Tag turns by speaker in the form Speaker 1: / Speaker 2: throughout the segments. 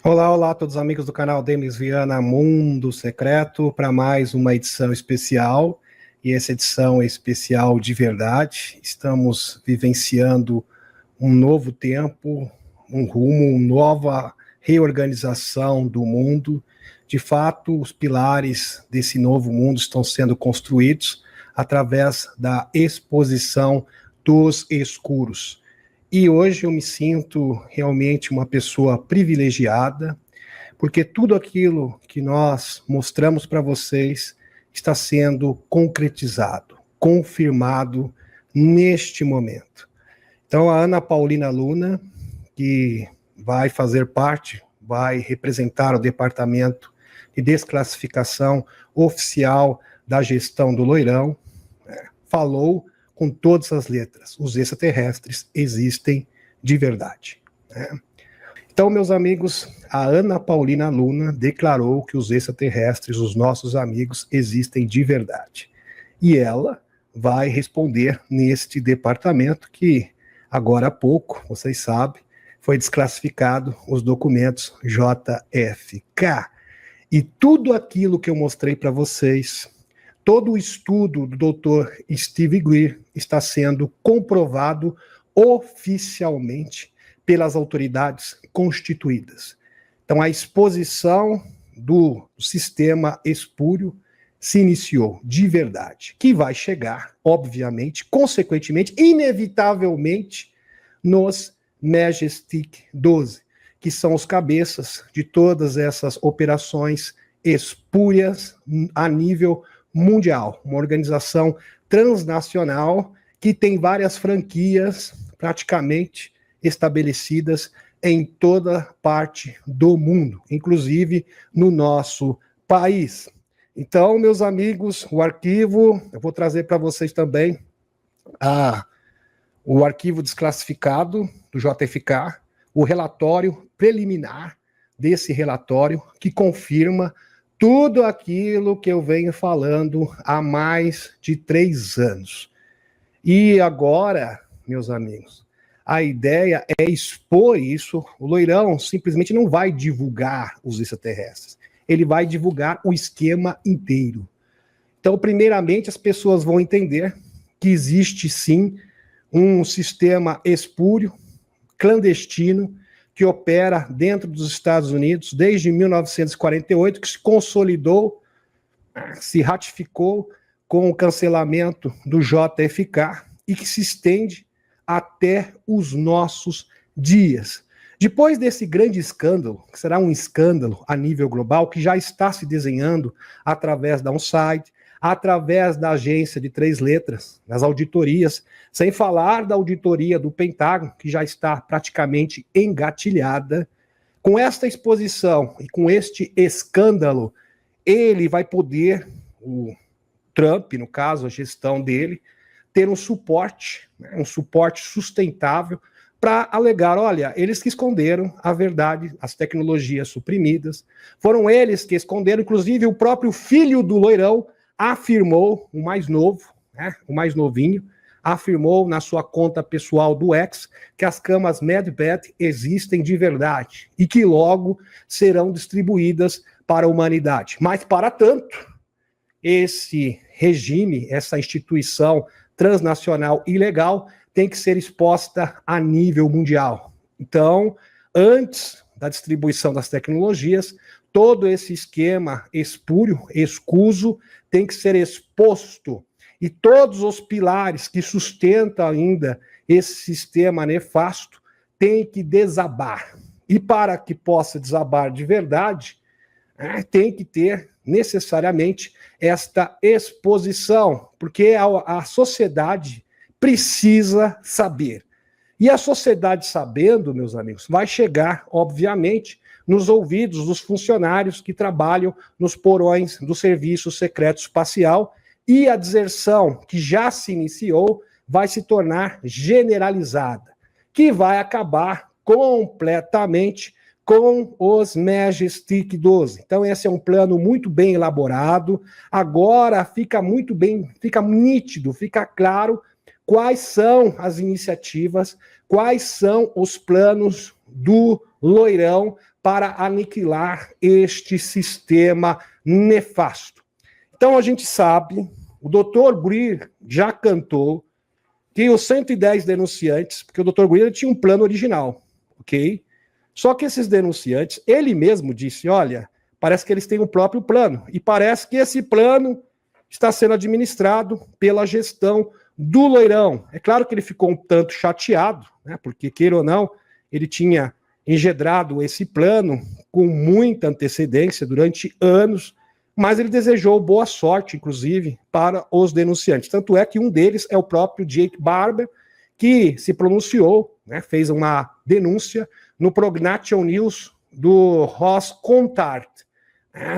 Speaker 1: Olá, olá a todos os amigos do canal Denis Viana Mundo Secreto para mais uma edição especial, e essa edição é especial de verdade. Estamos vivenciando um novo tempo, um rumo, uma nova reorganização do mundo. De fato, os pilares desse novo mundo estão sendo construídos através da exposição dos escuros. E hoje eu me sinto realmente uma pessoa privilegiada, porque tudo aquilo que nós mostramos para vocês está sendo concretizado, confirmado neste momento. Então, a Ana Paulina Luna, que vai fazer parte, vai representar o Departamento de Desclassificação Oficial da Gestão do Loirão, falou com todas as letras: os extraterrestres existem de verdade. Então, meus amigos, a Ana Paulina Luna declarou que os extraterrestres, os nossos amigos, existem de verdade. E ela vai responder neste departamento que, agora há pouco, vocês sabem, foi desclassificado os documentos JFK. E tudo aquilo que eu mostrei para vocês, todo o estudo do Dr. Steve Greer está sendo comprovado oficialmente pelas autoridades constituídas. Então, a exposição do sistema espúrio se iniciou de verdade, que vai chegar, obviamente, consequentemente, inevitavelmente, nos Majestic 12, que são os cabeças de todas essas operações espúrias a nível mundial, uma organização transnacional que tem várias franquias praticamente estabelecidas em toda parte do mundo, inclusive no nosso país. Então, meus amigos, o arquivo, eu vou trazer para vocês também o arquivo desclassificado do JFK, o relatório preliminar desse relatório que confirma tudo aquilo que eu venho falando há mais de 3 anos. E agora, meus amigos, a ideia é expor isso. O Loirão simplesmente não vai divulgar os extraterrestres, ele vai divulgar o esquema inteiro. Então, primeiramente, as pessoas vão entender que existe sim um sistema espúrio, clandestino, que opera dentro dos Estados Unidos desde 1948, que se consolidou, se ratificou com o cancelamento do JFK e que se estende até os nossos dias. Depois desse grande escândalo, que será um escândalo a nível global, que já está se desenhando através da UNSIDE, através da agência de 3 letras, das auditorias, sem falar da auditoria do Pentágono, que já está praticamente engatilhada. Com esta exposição e com este escândalo, ele vai poder, o Trump, no caso, a gestão dele, ter um suporte sustentável para alegar, olha, eles que esconderam a verdade, as tecnologias suprimidas, foram eles que esconderam, inclusive o próprio filho do Loirão afirmou, o mais novo, o mais novinho, afirmou na sua conta pessoal do X que as camas Medbed existem de verdade e que logo serão distribuídas para a humanidade. Mas, para tanto, esse regime, essa instituição transnacional ilegal tem que ser exposta a nível mundial. Então, antes da distribuição das tecnologias, todo esse esquema espúrio, escuso, tem que ser exposto. E todos os pilares que sustentam ainda esse sistema nefasto têm que desabar. E para que possa desabar de verdade, tem que ter necessariamente esta exposição, porque a sociedade precisa saber. E a sociedade sabendo, meus amigos, vai chegar, obviamente, nos ouvidos dos funcionários que trabalham nos porões do Serviço Secreto Espacial, e a deserção que já se iniciou vai se tornar generalizada, que vai acabar completamente com os Majestic 12. Então, esse é um plano muito bem elaborado. Agora fica muito bem, fica nítido, fica claro quais são as iniciativas, quais são os planos do Loirão para aniquilar este sistema nefasto. Então a gente sabe, o Dr. Greer já cantou que os 110 denunciantes, porque o Dr. Greer tinha um plano original, ok? Só que esses denunciantes, ele mesmo disse, olha, parece que eles têm um próprio plano, e parece que esse plano está sendo administrado pela gestão do Loirão. É claro que ele ficou um tanto chateado, né, porque, queira ou não, ele tinha engendrado esse plano com muita antecedência durante anos, mas ele desejou boa sorte, inclusive, para os denunciantes. Tanto é que um deles é o próprio Jake Barber, que se pronunciou, né, fez uma denúncia no Prognation News do Ross Contart,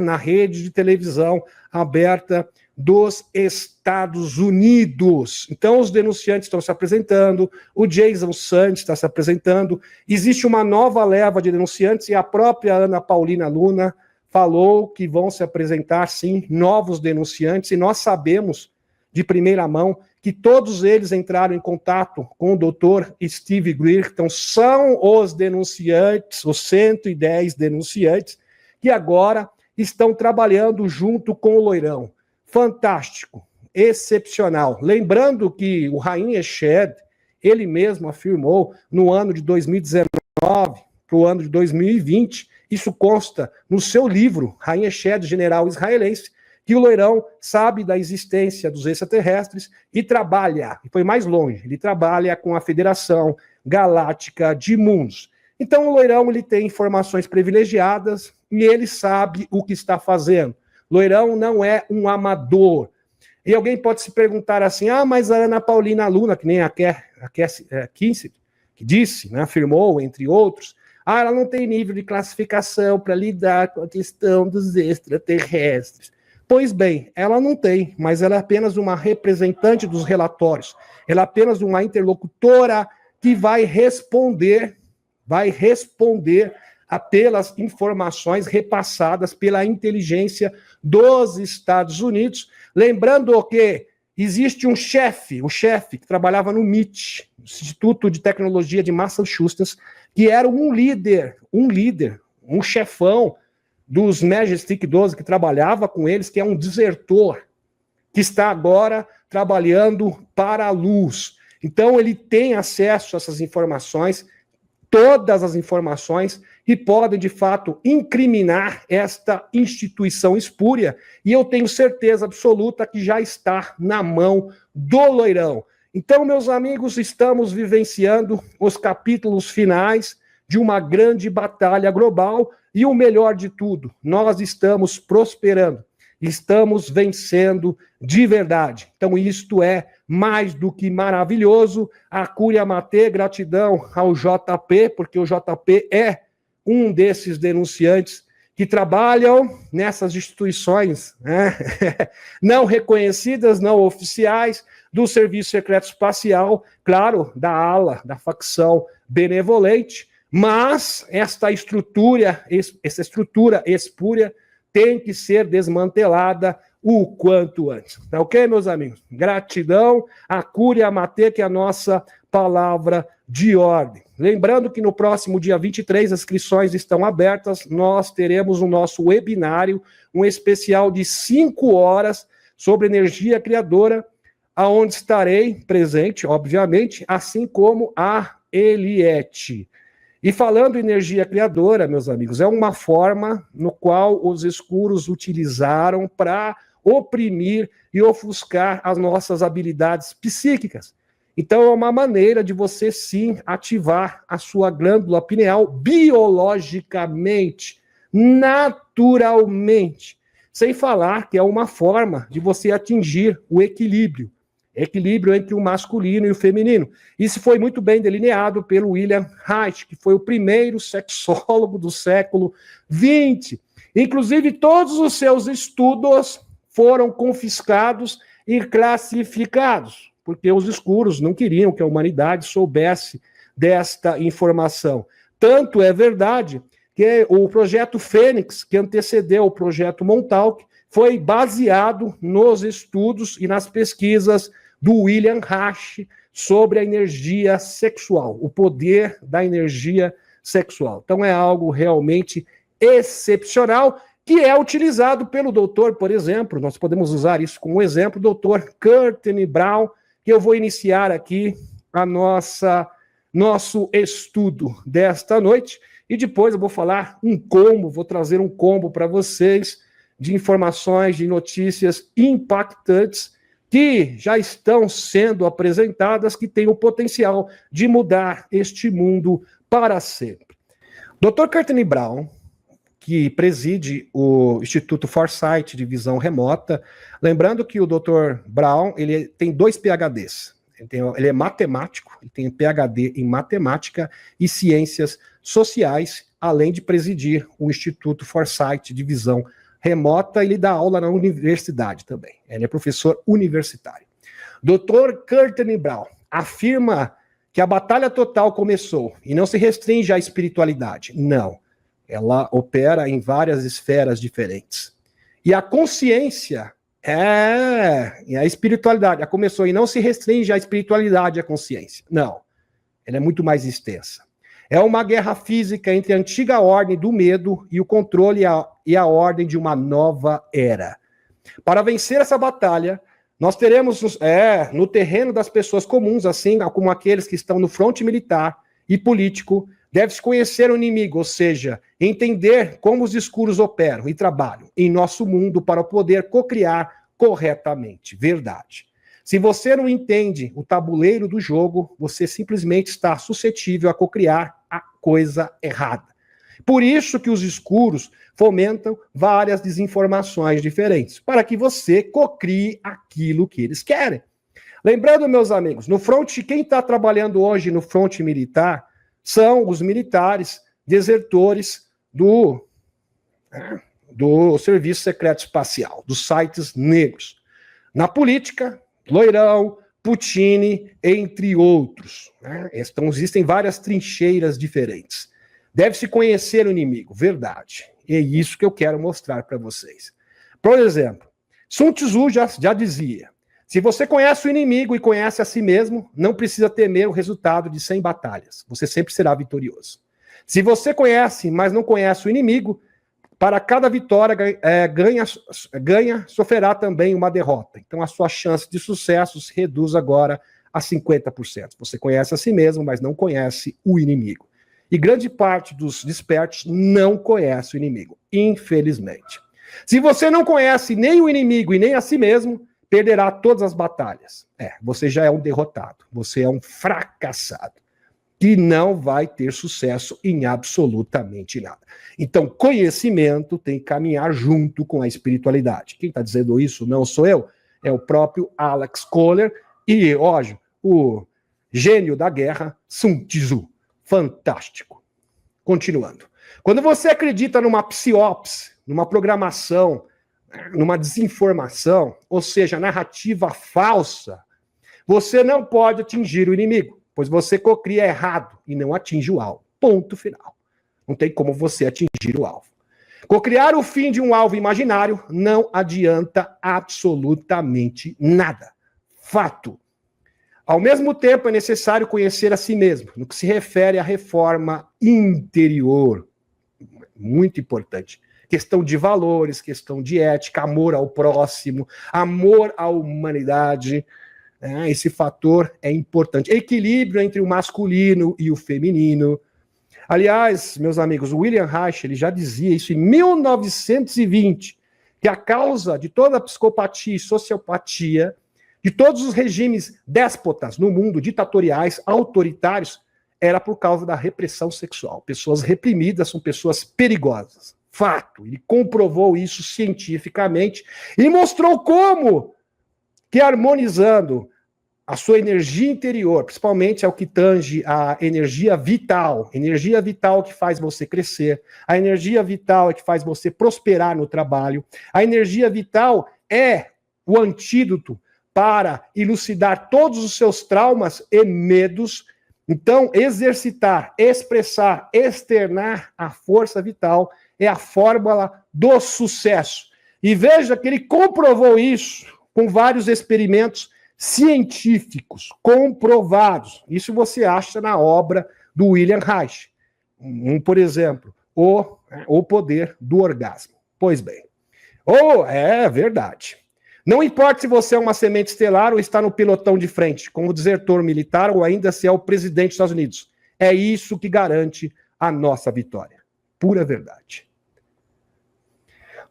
Speaker 1: na rede de televisão aberta dos Estados Unidos. Então, os denunciantes estão se apresentando, o Jason Santos está se apresentando, existe uma nova leva de denunciantes e a própria Ana Paulina Luna falou que vão se apresentar, sim, novos denunciantes, e nós sabemos de primeira mão que todos eles entraram em contato com o Dr. Steve Greer, então são os denunciantes, os 110 denunciantes, que agora estão trabalhando junto com o Loirão. Fantástico, excepcional. Lembrando que o Haim Eshed, ele mesmo afirmou no ano de 2019 para o ano de 2020, isso consta no seu livro, Haim Eshed, General Israelense, que o Loirão sabe da existência dos extraterrestres e trabalha, e foi mais longe, ele trabalha com a Federação Galáctica de Mundos. Então o Loirão ele tem informações privilegiadas e ele sabe o que está fazendo. Loirão não é um amador. E alguém pode se perguntar assim, mas a Ana Paulina Luna, que nem a Kinsey, que disse, né, afirmou, entre outros, ela não tem nível de classificação para lidar com a questão dos extraterrestres. Pois bem, ela não tem, mas ela é apenas uma representante dos relatórios. Ela é apenas uma interlocutora que vai responder pelas informações repassadas pela inteligência dos Estados Unidos. Lembrando que existe um chefe que trabalhava no MIT, Instituto de Tecnologia de Massachusetts, que era um líder, um chefão dos Majestic 12, que trabalhava com eles, que é um desertor, que está agora trabalhando para a luz. Então, ele tem acesso a essas informações, todas as informações, e podem, de fato, incriminar esta instituição espúria, e eu tenho certeza absoluta que já está na mão do Loirão. Então, meus amigos, estamos vivenciando os capítulos finais de uma grande batalha global, e o melhor de tudo, nós estamos prosperando, estamos vencendo de verdade. Então, isto é mais do que maravilhoso. A Cúria Matê, gratidão ao JP, porque o JP é um desses denunciantes que trabalham nessas instituições, né, não reconhecidas, não oficiais, do Serviço Secreto Espacial, claro, da ala, da facção benevolente, mas essa estrutura espúria tem que ser desmantelada o quanto antes. Tá ok, meus amigos? Gratidão a Cúria Matê, que é a nossa palavra de ordem. Lembrando que no próximo dia 23, as inscrições estão abertas, nós teremos o nosso webinário, um especial de 5 horas sobre energia criadora, aonde estarei presente, obviamente, assim como a Eliette. E falando em energia criadora, meus amigos, é uma forma no qual os escuros utilizaram para oprimir e ofuscar as nossas habilidades psíquicas. Então, é uma maneira de você, sim, ativar a sua glândula pineal biologicamente, naturalmente. Sem falar que é uma forma de você atingir o equilíbrio entre o masculino e o feminino. Isso foi muito bem delineado pelo William Reich, que foi o primeiro sexólogo do século XX. Inclusive, todos os seus estudos foram confiscados e classificados, porque os escuros não queriam que a humanidade soubesse desta informação. Tanto é verdade que o projeto Fênix, que antecedeu o projeto Montauk, foi baseado nos estudos e nas pesquisas do William Reich sobre a energia sexual, o poder da energia sexual. Então é algo realmente excepcional, que é utilizado pelo doutor, por exemplo, nós podemos usar isso como exemplo, doutor Courtney Brown, que eu vou iniciar aqui nosso estudo desta noite, e depois eu vou falar vou trazer um combo para vocês de informações, de notícias impactantes que já estão sendo apresentadas, que têm o potencial de mudar este mundo para sempre. Dr. Courtney Brown, que preside o Instituto Foresight de Visão Remota, lembrando que o Dr. Brown ele tem 2 PhDs. Ele é matemático, ele tem PhD em matemática e ciências sociais, além de presidir o Instituto Foresight de Visão Remota, ele dá aula na universidade também. Ele é professor universitário. Dr. Courtney Brown afirma que a batalha total começou e não se restringe à espiritualidade. Não. Ela opera em várias esferas diferentes. E a consciência e a espiritualidade. Ela começou e não se restringe à espiritualidade e à consciência. Não. Ela é muito mais extensa. É uma guerra física entre a antiga ordem do medo e o controle e a ordem de uma nova era. Para vencer essa batalha, nós teremos no terreno das pessoas comuns, assim como aqueles que estão no fronte militar e político, deve-se conhecer o inimigo, ou seja, entender como os escuros operam e trabalham em nosso mundo para poder cocriar corretamente. Verdade. Se você não entende o tabuleiro do jogo, você simplesmente está suscetível a cocriar a coisa errada. Por isso que os escuros fomentam várias desinformações diferentes, para que você cocrie aquilo que eles querem. Lembrando, meus amigos, no fronte, quem está trabalhando hoje no fronte militar são os militares desertores do Serviço Secreto Espacial, dos sites negros. Na política, Loirão, Putin, entre outros. Então, existem várias trincheiras diferentes. Deve-se conhecer o inimigo, verdade. E é isso que eu quero mostrar para vocês. Por exemplo, Sun Tzu já dizia, se você conhece o inimigo e conhece a si mesmo, não precisa temer o resultado de 100 batalhas. Você sempre será vitorioso. Se você conhece, mas não conhece o inimigo, para cada vitória sofrerá também uma derrota. Então, a sua chance de sucesso se reduz agora a 50%. Você conhece a si mesmo, mas não conhece o inimigo. E grande parte dos despertos não conhece o inimigo, infelizmente. Se você não conhece nem o inimigo e nem a si mesmo, perderá todas as batalhas. Você já é um derrotado, você é um fracassado, que não vai ter sucesso em absolutamente nada. Então, conhecimento tem que caminhar junto com a espiritualidade. Quem está dizendo isso não sou eu, é o próprio Alex Kohler e, hoje, o gênio da guerra, Sun Tzu. Fantástico. Continuando. Quando você acredita numa psiopse, numa programação, numa desinformação, ou seja, narrativa falsa, você não pode atingir o inimigo, pois você cocria errado e não atinge o alvo. Ponto final. Não tem como você atingir o alvo. Cocriar o fim de um alvo imaginário não adianta absolutamente nada. Fato. Ao mesmo tempo, é necessário conhecer a si mesmo, no que se refere à reforma interior. Muito importante. Questão de valores, questão de ética, amor ao próximo, amor à humanidade. Esse fator é importante. Equilíbrio entre o masculino e o feminino. Aliás, meus amigos, o William Reich ele já dizia isso em 1920, que a causa de toda a psicopatia e sociopatia, de todos os regimes déspotas no mundo, ditatoriais, autoritários, era por causa da repressão sexual. Pessoas reprimidas são pessoas perigosas. Fato. Ele comprovou isso cientificamente e mostrou como que harmonizando a sua energia interior, principalmente ao que tange a energia vital que faz você crescer, a energia vital é que faz você prosperar no trabalho, a energia vital é o antídoto para elucidar todos os seus traumas e medos. Então, exercitar, expressar, externar a força vital é a fórmula do sucesso. E veja que ele comprovou isso com vários experimentos científicos, comprovados. Isso você acha na obra do William Reich. Por exemplo, o poder do orgasmo. Pois bem. É verdade. Não importa se você é uma semente estelar ou está no pelotão de frente, como desertor militar ou ainda se é o presidente dos Estados Unidos. É isso que garante a nossa vitória. Pura verdade.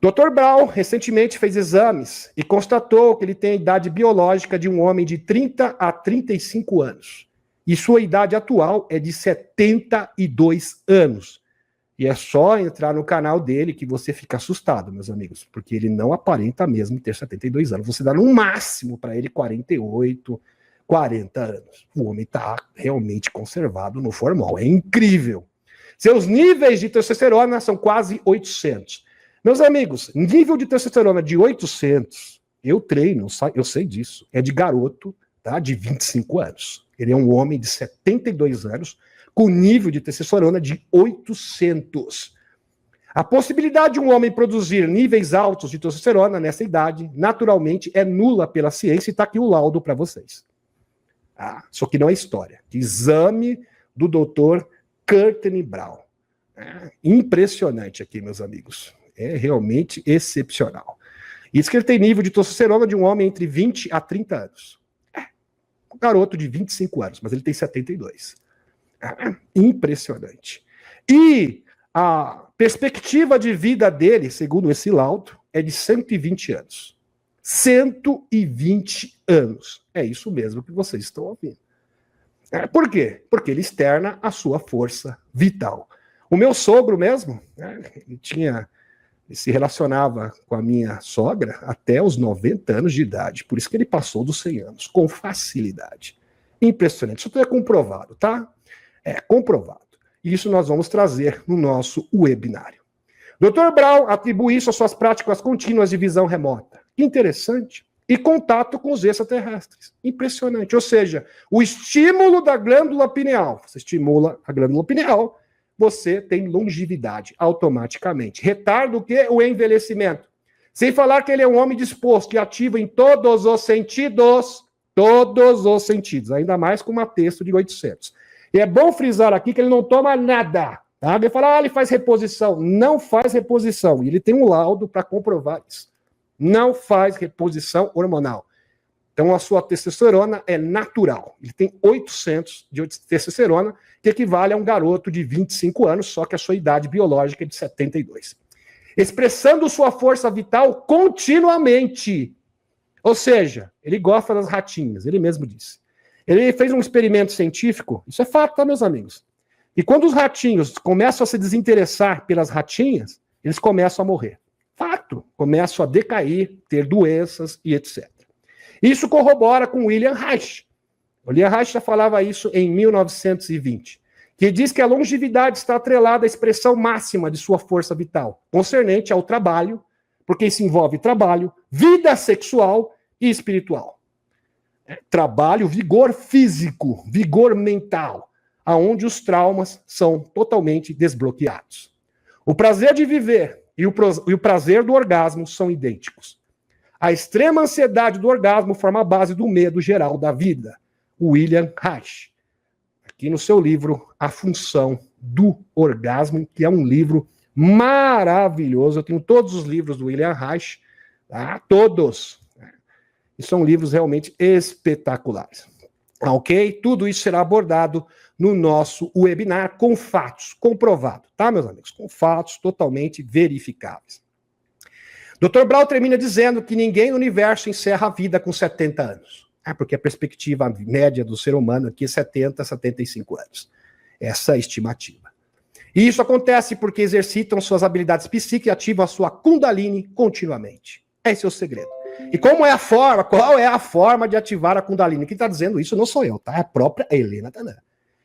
Speaker 1: Dr. Brown recentemente fez exames e constatou que ele tem a idade biológica de um homem de 30 a 35 anos. E sua idade atual é de 72 anos. E é só entrar no canal dele que você fica assustado, meus amigos, porque ele não aparenta mesmo ter 72 anos. Você dá no máximo para ele 48, 40 anos. O homem está realmente conservado no formal. É incrível. Seus níveis de testosterona são quase 800. Meus amigos, nível de testosterona de 800, eu treino, eu sei disso. É de garoto, tá? De 25 anos. Ele é um homem de 72 anos, com nível de testosterona de 800. A possibilidade de um homem produzir níveis altos de testosterona nessa idade, naturalmente, é nula pela ciência, e está aqui o laudo para vocês. Só que não é história. Exame do Dr. Courtney Brown. Impressionante aqui, meus amigos. É realmente excepcional. Isso que ele tem nível de testosterona de um homem entre 20 a 30 anos. Um garoto de 25 anos, mas ele tem 72. Impressionante. E a perspectiva de vida dele, segundo esse laudo, é de 120 anos. 120 anos. É isso mesmo que vocês estão ouvindo. Por quê? Porque ele externa a sua força vital. O meu sogro mesmo, ele se relacionava com a minha sogra até os 90 anos de idade. Por isso que ele passou dos 100 anos, com facilidade. Impressionante. Isso tudo é comprovado, tá? É comprovado. E isso nós vamos trazer no nosso webinário. Dr. Brown atribui isso às suas práticas contínuas de visão remota. Interessante. E contato com os extraterrestres. Impressionante. Ou seja, o estímulo da glândula pineal. Você estimula a glândula pineal, você tem longevidade automaticamente. Retarda o quê? O envelhecimento. Sem falar que ele é um homem disposto e ativo em todos os sentidos. Todos os sentidos. Ainda mais com uma texto de 800. E é bom frisar aqui que ele não toma nada. Tá? Ele fala, ele faz reposição. Não faz reposição. E ele tem um laudo para comprovar isso. Não faz reposição hormonal. Então, a sua testosterona é natural. Ele tem 800 de testosterona, que equivale a um garoto de 25 anos, só que a sua idade biológica é de 72. Expressando sua força vital continuamente. Ou seja, ele gosta das ratinhas, ele mesmo disse. Ele fez um experimento científico, isso é fato, tá, meus amigos? E quando os ratinhos começam a se desinteressar pelas ratinhas, eles começam a morrer. Fato, começam a decair, ter doenças e etc. Isso corrobora com William Reich. O William Reich já falava isso em 1920, que diz que a longevidade está atrelada à expressão máxima de sua força vital, concernente ao trabalho, porque isso envolve trabalho, vida sexual e espiritual. Trabalho, vigor físico, vigor mental, aonde os traumas são totalmente desbloqueados. O prazer de viver e o prazer do orgasmo são idênticos. A extrema ansiedade do orgasmo forma a base do medo geral da vida. William Reich. Aqui no seu livro, A Função do Orgasmo, que é um livro maravilhoso. Eu tenho todos os livros do William Reich, tá? Todos. E são livros realmente espetaculares. Ok? Tudo isso será abordado no nosso webinar com fatos, comprovado, tá, meus amigos? Com fatos totalmente verificáveis. Dr. Brown termina dizendo que ninguém no universo encerra a vida com 70 anos. Porque a perspectiva média do ser humano aqui é 70 a 75 anos. Essa é a estimativa. E isso acontece porque exercitam suas habilidades psíquicas e ativam a sua Kundalini continuamente. Esse é o segredo. E qual é a forma de ativar a Kundalini? Quem está dizendo isso não sou eu, tá? É a própria Helena Tanã.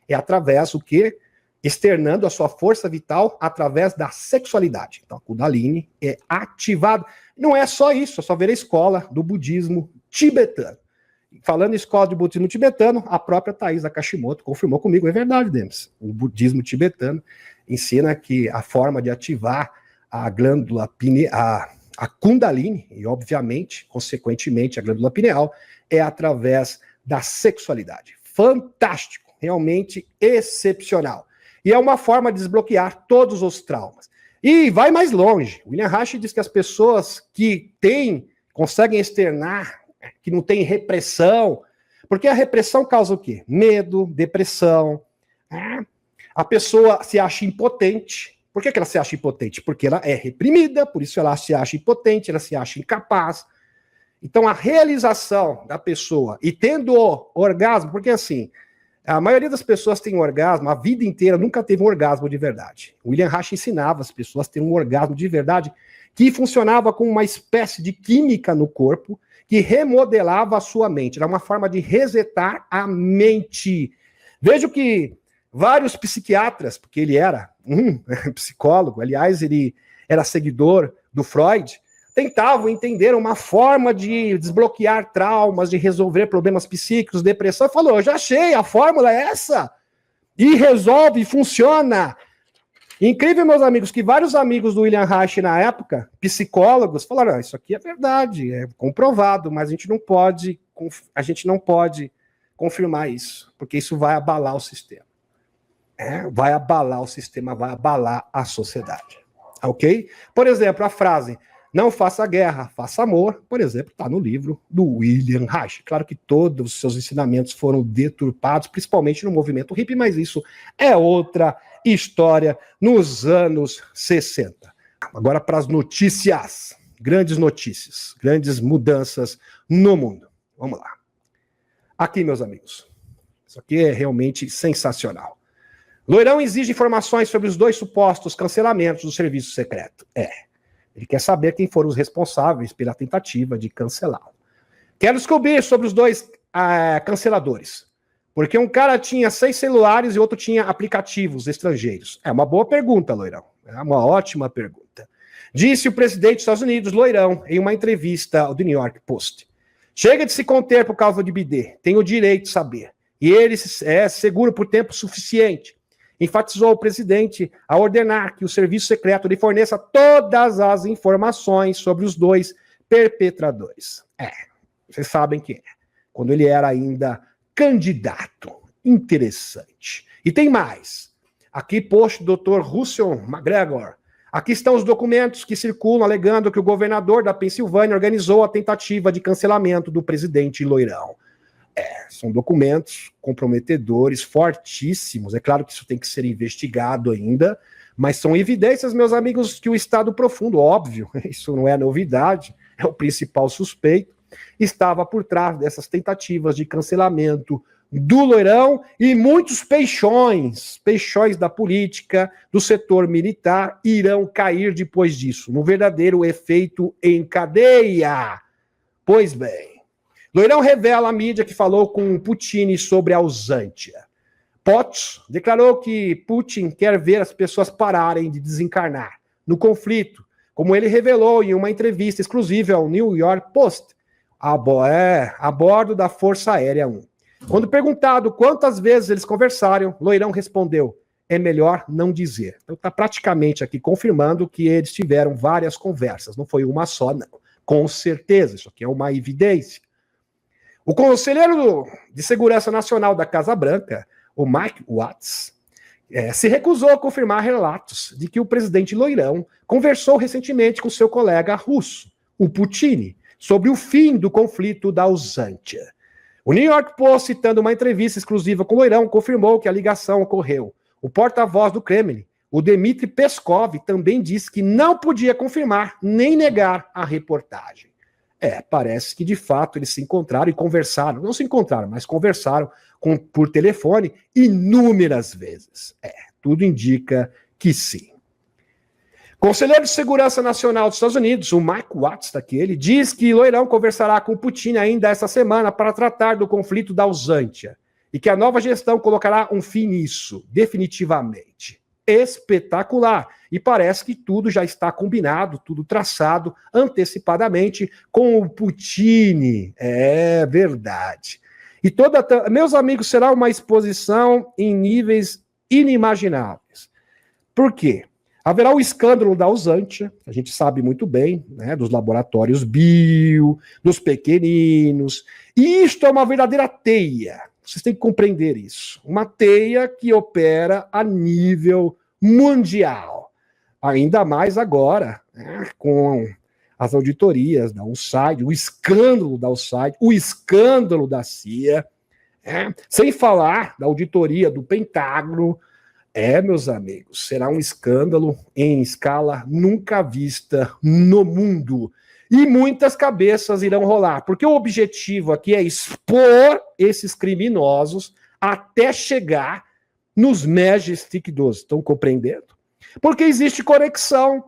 Speaker 1: É através do quê? Externando a sua força vital através da sexualidade. Então, a Kundalini é ativada. Não é só isso, eu só ver a escola do budismo tibetano. Falando em escola de budismo tibetano, a própria Thaís Akashimoto confirmou comigo, é verdade, Demis. O budismo tibetano ensina que a forma de ativar a glândula pineal, a Kundalini, e obviamente, consequentemente, a glândula pineal, é através da sexualidade. Fantástico, realmente excepcional. E é uma forma de desbloquear todos os traumas. E vai mais longe. William Reich diz que as pessoas que conseguem externar, que não tem repressão, porque a repressão causa o quê? Medo, depressão. A pessoa se acha impotente. Por que ela se acha impotente? Porque ela é reprimida, por isso ela se acha impotente, ela se acha incapaz. Então, a realização da pessoa, e tendo orgasmo, porque assim, a maioria das pessoas tem orgasmo, a vida inteira nunca teve um orgasmo de verdade. William Reich ensinava as pessoas a ter um orgasmo de verdade, que funcionava como uma espécie de química no corpo, que remodelava a sua mente. Era uma forma de resetar a mente. Vejo que vários psiquiatras, porque ele era psicólogo, aliás, ele era seguidor do Freud, tentavam entender uma forma de desbloquear traumas, de resolver problemas psíquicos, depressão, e falou, eu já achei, a fórmula é essa, e resolve, funciona. Incrível, meus amigos, que vários amigos do William Reich na época, psicólogos, falaram, isso aqui é verdade, é comprovado, mas a gente não pode confirmar isso, porque isso vai abalar o sistema. Vai abalar o sistema, vai abalar a sociedade. Ok? Por exemplo, a frase não faça guerra, faça amor, por exemplo, está no livro do William Reich. Claro que todos os seus ensinamentos foram deturpados, principalmente no movimento hippie, mas isso é outra história nos anos 60. Agora para as notícias, grandes notícias, grandes mudanças no mundo. Vamos lá. Aqui, meus amigos, isso aqui é realmente sensacional. Loirão exige informações sobre os 2 supostos cancelamentos do serviço secreto. Ele quer saber quem foram os responsáveis pela tentativa de cancelá-lo. Quero descobrir sobre os 2 canceladores. Porque um cara tinha 6 celulares e outro tinha aplicativos estrangeiros. É uma boa pergunta, Loirão. É uma ótima pergunta. Disse o presidente dos Estados Unidos, Loirão, em uma entrevista ao The New York Post. Chega de se conter por causa de bidê. Tem o direito de saber. E ele é seguro por tempo suficiente. Enfatizou o presidente a ordenar que o serviço secreto lhe forneça todas as informações sobre os 2 perpetradores. Vocês sabem quem é. Quando ele era ainda candidato. Interessante. E tem mais. Aqui, post do Dr. Russell McGregor. Aqui estão os documentos que circulam alegando que o governador da Pensilvânia organizou a tentativa de cancelamento do presidente Loirão. São documentos comprometedores, fortíssimos. É claro que isso tem que ser investigado ainda, mas são evidências, meus amigos, que o Estado profundo, óbvio, isso não é novidade, é o principal suspeito, estava por trás dessas tentativas de cancelamento do Loirão e muitos peixões da política, do setor militar, irão cair depois disso, no verdadeiro efeito em cadeia. Pois bem, Loirão revela à mídia que falou com Putin sobre a Usantia. Potts declarou que Putin quer ver as pessoas pararem de desencarnar no conflito, como ele revelou em uma entrevista exclusiva ao New York Post, a bordo da Força Aérea 1. Quando perguntado quantas vezes eles conversaram, Loirão respondeu, é melhor não dizer. Então está praticamente aqui confirmando que eles tiveram várias conversas, não foi uma só, não. Com certeza, isso aqui é uma evidência. O conselheiro de Segurança Nacional da Casa Branca, o Mike Waltz, se recusou a confirmar relatos de que o presidente Loirão conversou recentemente com seu colega russo, o Putin, sobre o fim do conflito da Usantia. O New York Post, citando uma entrevista exclusiva com Loirão, confirmou que a ligação ocorreu. O porta-voz do Kremlin, o Dmitry Peskov, também disse que não podia confirmar nem negar a reportagem. Parece que de fato eles se encontraram e conversaram. Não se encontraram, mas conversaram por telefone inúmeras vezes. Tudo indica que sim. Conselheiro de Segurança Nacional dos Estados Unidos, o Mike Waltz, ele diz que Loirão conversará com Putin ainda essa semana para tratar do conflito da Usantia e que a nova gestão colocará um fim nisso, definitivamente. Espetacular. E parece que tudo já está combinado, tudo traçado antecipadamente com o Putin. É verdade. E meus amigos, será uma exposição em níveis inimagináveis. Por quê? Haverá o escândalo da Usantia, a gente sabe muito bem, né, dos laboratórios bio, dos pequeninos. E isto é uma verdadeira teia Vocês têm que compreender isso. Uma teia que opera a nível mundial. Ainda mais agora, né, com as auditorias da USAID, o escândalo da USAID, o escândalo da CIA, sem falar da auditoria do Pentágono. Meus amigos, será um escândalo em escala nunca vista no mundo. E muitas cabeças irão rolar, porque o objetivo aqui é expor esses criminosos até chegar nos Majestic 12. Estão compreendendo? Porque existe conexão.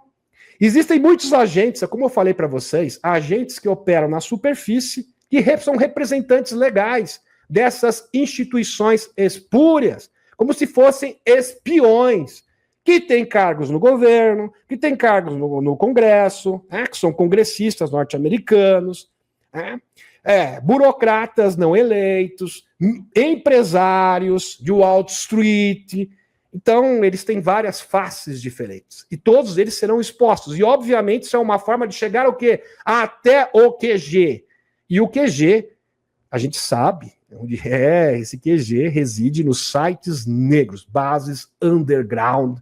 Speaker 1: Existem muitos agentes, como eu falei para vocês, agentes que operam na superfície e são representantes legais dessas instituições espúrias, como se fossem espiões, que têm cargos no governo, que têm cargos no Congresso, que são congressistas norte-americanos, burocratas não eleitos, empresários de Wall Street. Então, eles têm várias faces diferentes. E todos eles serão expostos. E, obviamente, isso é uma forma de chegar ao quê? Até o QG. E o QG, a gente sabe onde esse QG reside nos sites negros, bases underground,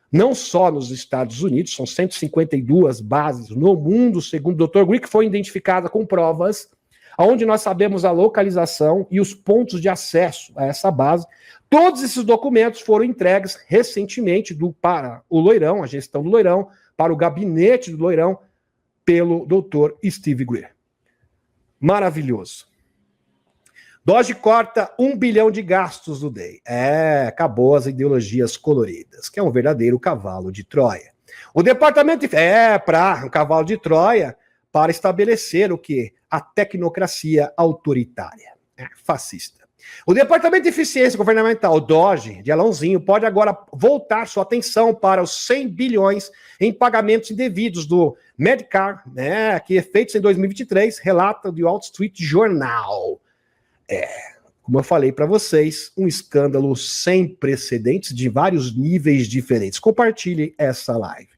Speaker 1: não só nos Estados Unidos, são 152 bases no mundo, segundo o Dr. Gui, que foi identificada com provas, onde nós sabemos a localização e os pontos de acesso a essa base. Todos esses documentos foram entregues recentemente para o Loirão, a gestão do Loirão, para o gabinete do Loirão, pelo Dr. Steve Greer. Maravilhoso. Doge corta 1 bilhão de gastos do DEI. Acabou as ideologias coloridas, que é um verdadeiro cavalo de Troia. O departamento para um cavalo de Troia para estabelecer o quê? A tecnocracia autoritária, fascista. O Departamento de Eficiência Governamental, o DOGE, de Alãozinho, pode agora voltar sua atenção para os 100 bilhões em pagamentos indevidos do Medicare, que é feitos em 2023, relata do Wall Street Journal. Como eu falei para vocês, um escândalo sem precedentes de vários níveis diferentes. Compartilhe essa live,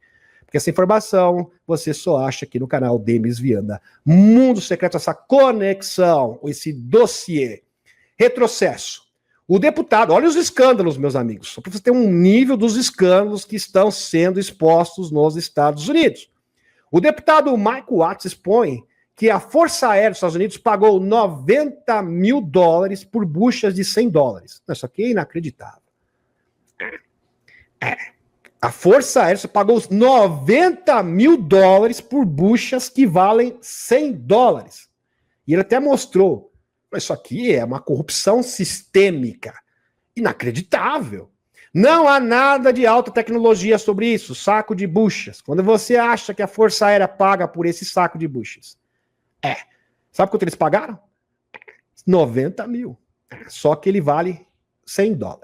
Speaker 1: porque essa informação você só acha aqui no canal Demis Viana. Mundo Secreto, essa conexão, esse dossiê. Retrocesso. O deputado, olha os escândalos, meus amigos, só para você ter um nível dos escândalos que estão sendo expostos nos Estados Unidos. O deputado Mike Watts expõe que a Força Aérea dos Estados Unidos pagou $90 mil por buchas de $100. Isso aqui é inacreditável. A Força Aérea pagou $90 mil por buchas que valem $100. E ele até mostrou, isso aqui é uma corrupção sistêmica. Inacreditável. Não há nada de alta tecnologia sobre isso, saco de buchas. Quando você acha que a Força Aérea paga por esse saco de buchas, sabe quanto eles pagaram? 90 mil. Só que ele vale $100.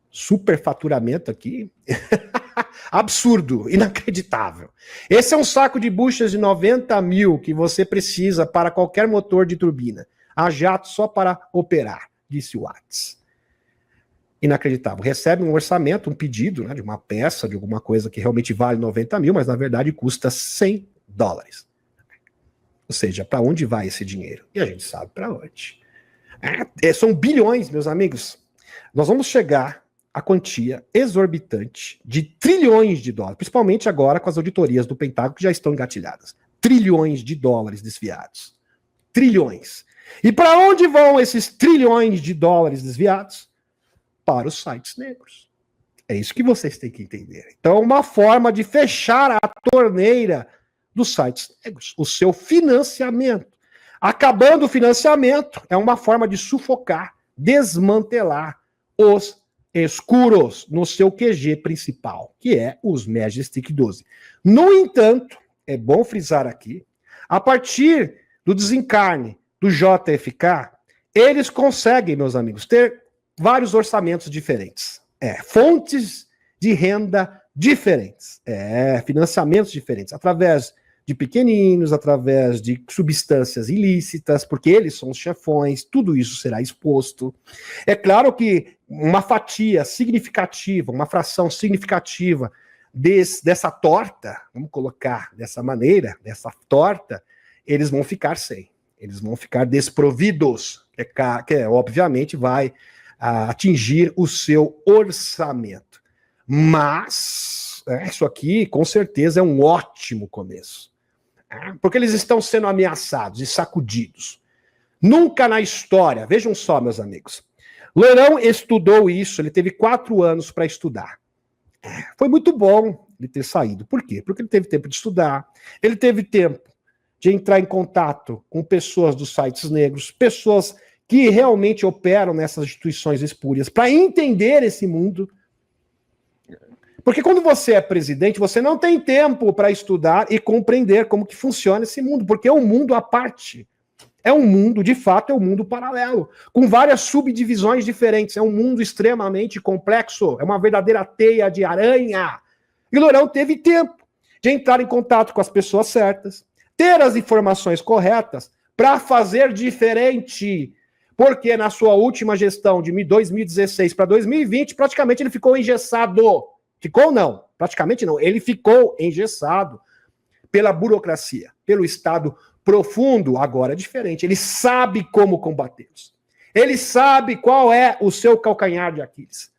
Speaker 1: Superfaturamento aqui. Absurdo, inacreditável. Esse é um saco de buchas de 90 mil que você precisa para qualquer motor de turbina. A jato só para operar, disse Watts. Inacreditável. Recebe um orçamento, um pedido, de uma peça, de alguma coisa que realmente vale 90 mil, mas na verdade custa $100. Ou seja, para onde vai esse dinheiro? E a gente sabe para onde. São bilhões, meus amigos. Nós vamos chegar à quantia exorbitante de trilhões de dólares, principalmente agora com as auditorias do Pentágono que já estão engatilhadas. Trilhões de dólares desviados. Trilhões. E para onde vão esses trilhões de dólares desviados? Para os sites negros. É isso que vocês têm que entender. Então, uma forma de fechar a torneira dos sites negros, o seu financiamento. Acabando o financiamento, é uma forma de sufocar, desmantelar os escuros no seu QG principal, que é os Majestic 12. No entanto, é bom frisar aqui, a partir do desencarne do JFK, eles conseguem, meus amigos, ter vários orçamentos diferentes. Fontes de renda diferentes. Financiamentos diferentes, através de pequeninos, através de substâncias ilícitas, porque eles são os chefões, tudo isso será exposto. É claro que uma fatia significativa, uma fração significativa dessa torta, vamos colocar dessa maneira, dessa torta, eles vão ficar sem. Eles vão ficar desprovidos, obviamente vai atingir o seu orçamento. Mas isso aqui, com certeza, é um ótimo começo. Porque eles estão sendo ameaçados e sacudidos. Nunca na história, vejam só, meus amigos, Loirão estudou isso, ele teve 4 anos para estudar. Foi muito bom ele ter saído. Por quê? Porque ele teve tempo de estudar, ele teve tempo de entrar em contato com pessoas dos sites negros, pessoas que realmente operam nessas instituições espúrias, para entender esse mundo. Porque quando você é presidente, você não tem tempo para estudar e compreender como que funciona esse mundo, porque é um mundo à parte. É um mundo, de fato, é um mundo paralelo, com várias subdivisões diferentes. É um mundo extremamente complexo, é uma verdadeira teia de aranha. E Loirão teve tempo de entrar em contato com as pessoas certas, ter as informações corretas para fazer diferente. Porque na sua última gestão de 2016 para 2020, praticamente ele ficou engessado. Ficou não, praticamente não. Ele ficou engessado pela burocracia, pelo Estado profundo. Agora é diferente. Ele sabe como combatê-los. Ele sabe qual é o seu calcanhar de Aquiles.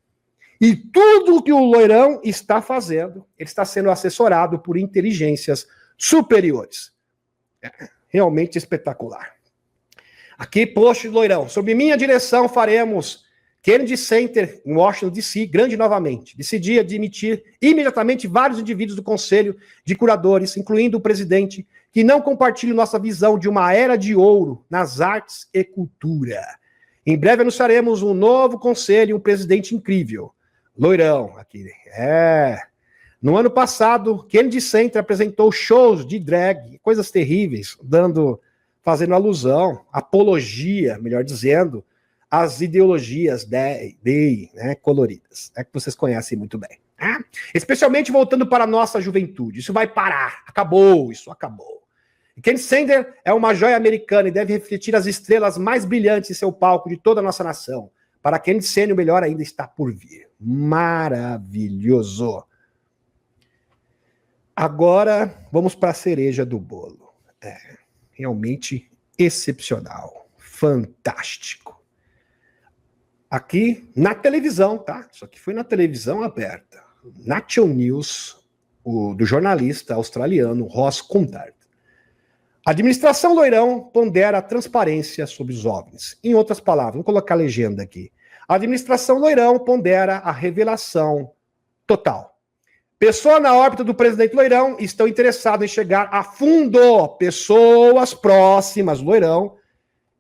Speaker 1: E tudo que o Loirão está fazendo, ele está sendo assessorado por inteligências superiores. É realmente espetacular. Aqui, post do Loirão. Sob minha direção, faremos Kennedy Center, em Washington, D.C., grande novamente. Decidi admitir imediatamente vários indivíduos do Conselho de Curadores, incluindo o presidente, que não compartilham nossa visão de uma era de ouro nas artes e cultura. Em breve anunciaremos um novo conselho e um presidente incrível. Loirão, aqui. No ano passado, Kennedy Center apresentou shows de drag, coisas terríveis, fazendo alusão, apologia, melhor dizendo, às ideologias coloridas, que vocês conhecem muito bem. Especialmente voltando para a nossa juventude. Isso vai parar. Acabou, isso acabou. E Kennedy Center é uma joia americana e deve refletir as estrelas mais brilhantes em seu palco de toda a nossa nação. Para Kennedy Center, o melhor ainda está por vir. Maravilhoso. Agora, vamos para a cereja do bolo. Realmente excepcional. Fantástico. Aqui, na televisão, tá? Isso aqui foi na televisão aberta. National News, do jornalista australiano Ross Coulthard. A administração Loirão pondera a transparência sobre os OVNIs. Em outras palavras, vamos colocar a legenda aqui. A administração Loirão pondera a revelação total. Pessoas na órbita do presidente Loirão estão interessadas em chegar a fundo. Pessoas próximas Loirão,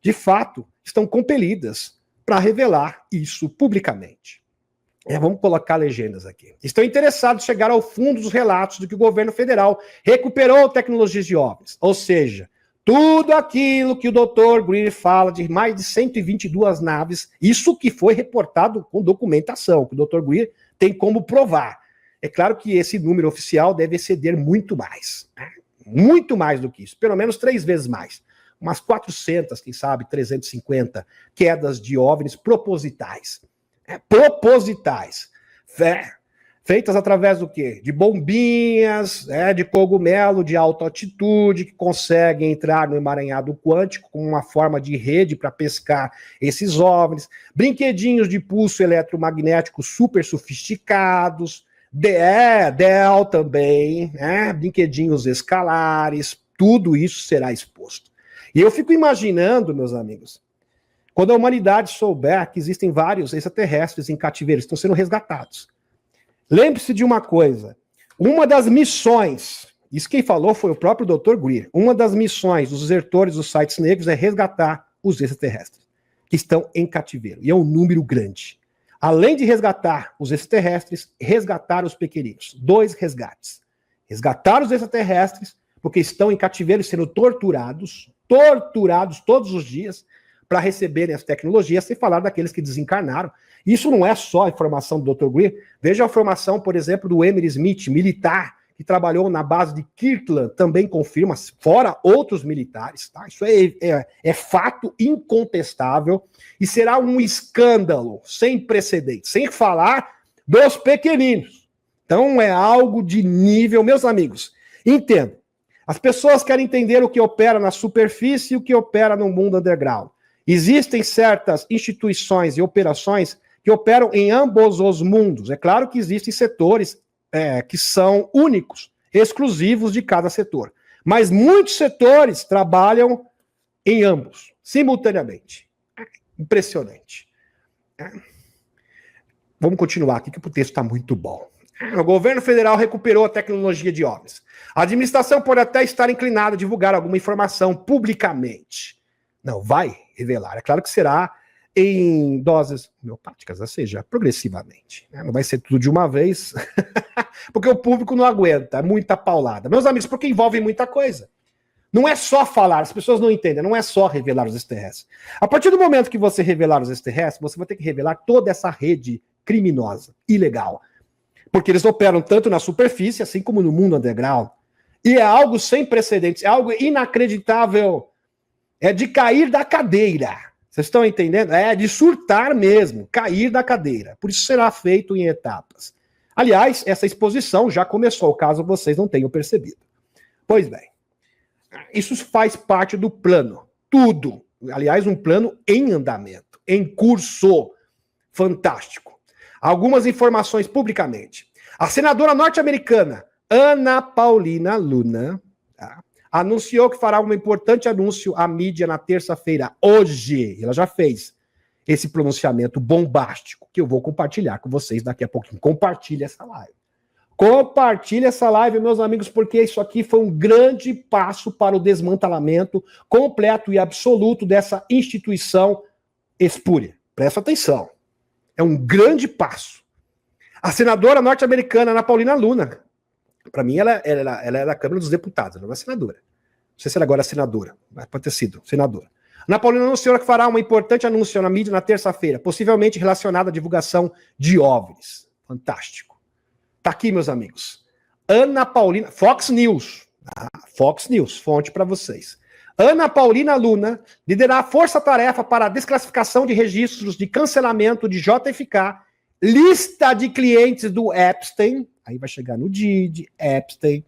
Speaker 1: de fato, estão compelidas para revelar isso publicamente. Vamos colocar legendas aqui. Estão interessados em chegar ao fundo dos relatos do que o governo federal recuperou tecnologias de OVNIs. Ou seja, tudo aquilo que o Dr. Greer fala de mais de 122 naves, isso que foi reportado com documentação, que o Dr. Greer tem como provar. É claro que esse número oficial deve exceder muito mais. Muito mais do que isso. Pelo menos 3 vezes mais. Umas 400, quem sabe, 350 quedas de OVNIs propositais. Propositais. Feitas através do quê? De bombinhas, de cogumelo de alta altitude, que conseguem entrar no emaranhado quântico com uma forma de rede para pescar esses OVNIs. Brinquedinhos de pulso eletromagnético super sofisticados. DEL também, brinquedinhos escalares. Tudo isso será exposto. E eu fico imaginando, meus amigos, quando a humanidade souber que existem vários extraterrestres em cativeiro, estão sendo resgatados. Lembre-se de uma coisa, uma das missões, isso quem falou foi o próprio Dr. Greer, uma das missões dos desertores dos sites negros é resgatar os extraterrestres, que estão em cativeiro, e é um número grande. Além de resgatar os extraterrestres, resgatar os pequeninos. 2 resgates. Resgatar os extraterrestres, porque estão em cativeiro sendo torturados todos os dias, para receberem as tecnologias, sem falar daqueles que desencarnaram. Isso não é só a informação do Dr. Greer. Veja a formação, por exemplo, do Emery Smith, militar, que trabalhou na base de Kirtland, também confirma, fora outros militares. Tá? Isso é fato incontestável e será um escândalo sem precedentes, sem falar dos pequeninos. Então é algo de nível, meus amigos, entendo. As pessoas querem entender o que opera na superfície e o que opera no mundo underground. Existem certas instituições e operações que operam em ambos os mundos. É claro que existem setores que são únicos, exclusivos de cada setor. Mas muitos setores trabalham em ambos, simultaneamente. Impressionante. Vamos continuar aqui, que o texto está muito bom. O governo federal recuperou a tecnologia de OVNIs. A administração pode até estar inclinada a divulgar alguma informação publicamente. Não vai revelar. É claro que será em doses homeopáticas, ou seja, progressivamente. Não vai ser tudo de uma vez, porque o público não aguenta, é muita paulada. Meus amigos, porque envolve muita coisa. Não é só falar, as pessoas não entendem, não é só revelar os extraterrestres. A partir do momento que você revelar os extraterrestres, você vai ter que revelar toda essa rede criminosa, ilegal. Porque eles operam tanto na superfície, assim como no mundo underground. E é algo sem precedentes, é algo inacreditável. É de cair da cadeira. Vocês estão entendendo? É de surtar mesmo, cair da cadeira. Por isso será feito em etapas. Aliás, essa exposição já começou, caso vocês não tenham percebido. Pois bem, isso faz parte do plano. Tudo. Aliás, um plano em andamento, em curso. Fantástico. Algumas informações publicamente. A senadora norte-americana Ana Paulina Luna anunciou que fará um importante anúncio à mídia na terça-feira, hoje. Ela já fez esse pronunciamento bombástico, que eu vou compartilhar com vocês daqui a pouquinho. Compartilhe essa live. Compartilhe essa live, meus amigos, porque isso aqui foi um grande passo para o desmantelamento completo e absoluto dessa instituição espúria. Presta atenção. É um grande passo. A senadora norte-americana Ana Paulina Luna, para mim, ela é da Câmara dos Deputados, ela não é senadora. Não sei se ela agora é senadora, mas pode ter sido senadora. Ana Paulina anunciou que fará um importante anúncio na mídia na terça-feira, possivelmente relacionado à divulgação de OVNIs. Fantástico. Tá aqui, meus amigos. Ana Paulina, Fox News. Fox News, fonte para vocês. Ana Paulina Luna liderará a força-tarefa para a desclassificação de registros de cancelamento de JFK, lista de clientes do Epstein, aí vai chegar no Didi, Epstein,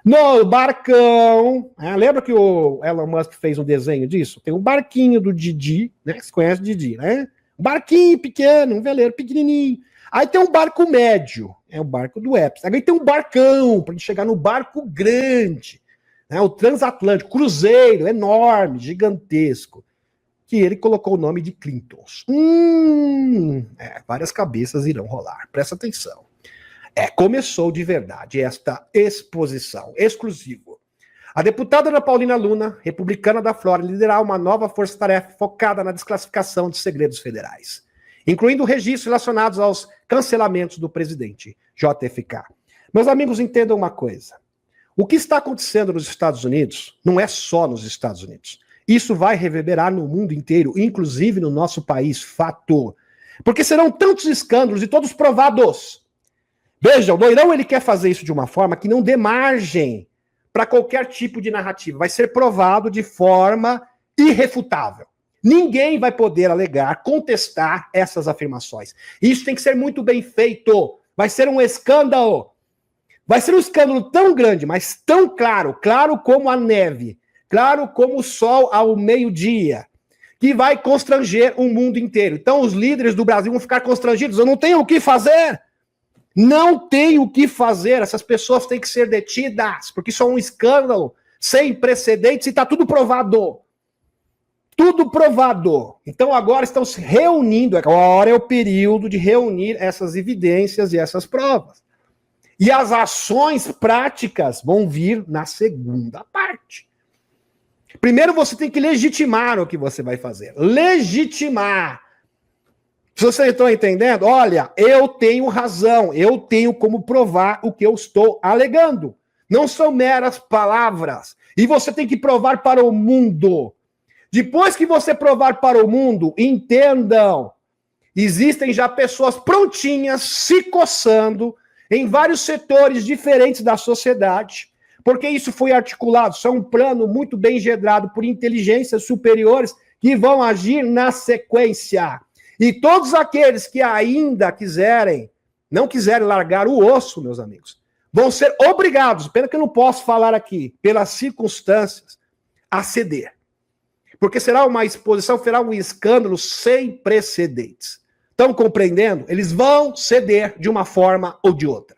Speaker 1: no barcão, lembra que o Elon Musk fez um desenho disso? Tem um barquinho do Didi, né? Você conhece o Didi, né? Um barquinho pequeno, um veleiro pequenininho. Aí tem um barco médio, é o barco do Epstein. Aí tem um barcão, para chegar no barco grande, né? O transatlântico, cruzeiro, enorme, gigantesco, que ele colocou o nome de Clintons. Várias cabeças irão rolar, presta atenção. Começou de verdade esta exposição exclusiva. A deputada Ana Paulina Luna, republicana da Flórida, liderará uma nova força-tarefa focada na desclassificação de segredos federais, incluindo registros relacionados aos cancelamentos do presidente JFK. Meus amigos, entendam uma coisa. O que está acontecendo nos Estados Unidos não é só nos Estados Unidos. Isso vai reverberar no mundo inteiro, inclusive no nosso país, fato. Porque serão tantos escândalos e todos provados. Veja, o doirão ele quer fazer isso de uma forma que não dê margem para qualquer tipo de narrativa. Vai ser provado de forma irrefutável. Ninguém vai poder alegar, contestar essas afirmações. Isso tem que ser muito bem feito. Vai ser um escândalo. Vai ser um escândalo tão grande, mas tão claro, claro como a neve, claro como o sol ao meio-dia, que vai constranger o mundo inteiro. Então os líderes do Brasil vão ficar constrangidos. Eu não tenho o que fazer. Não tem o que fazer, essas pessoas têm que ser detidas, porque isso é um escândalo sem precedentes e está tudo provado. Tudo provado. Então agora estão se reunindo, agora é o período de reunir essas evidências e essas provas. E as ações práticas vão vir na segunda parte. Primeiro você tem que legitimar o que você vai fazer. Legitimar. Se vocês estão entendendo, olha, eu tenho razão, eu tenho como provar o que eu estou alegando. Não são meras palavras. E você tem que provar para o mundo. Depois que você provar para o mundo, entendam, existem já pessoas prontinhas se coçando em vários setores diferentes da sociedade, porque isso foi articulado, isso é um plano muito bem engendrado por inteligências superiores que vão agir na sequência. E todos aqueles que ainda não quiserem largar o osso, meus amigos, vão ser obrigados, pena que eu não posso falar aqui, pelas circunstâncias, a ceder. Porque será uma exposição, será um escândalo sem precedentes. Estão compreendendo? Eles vão ceder de uma forma ou de outra.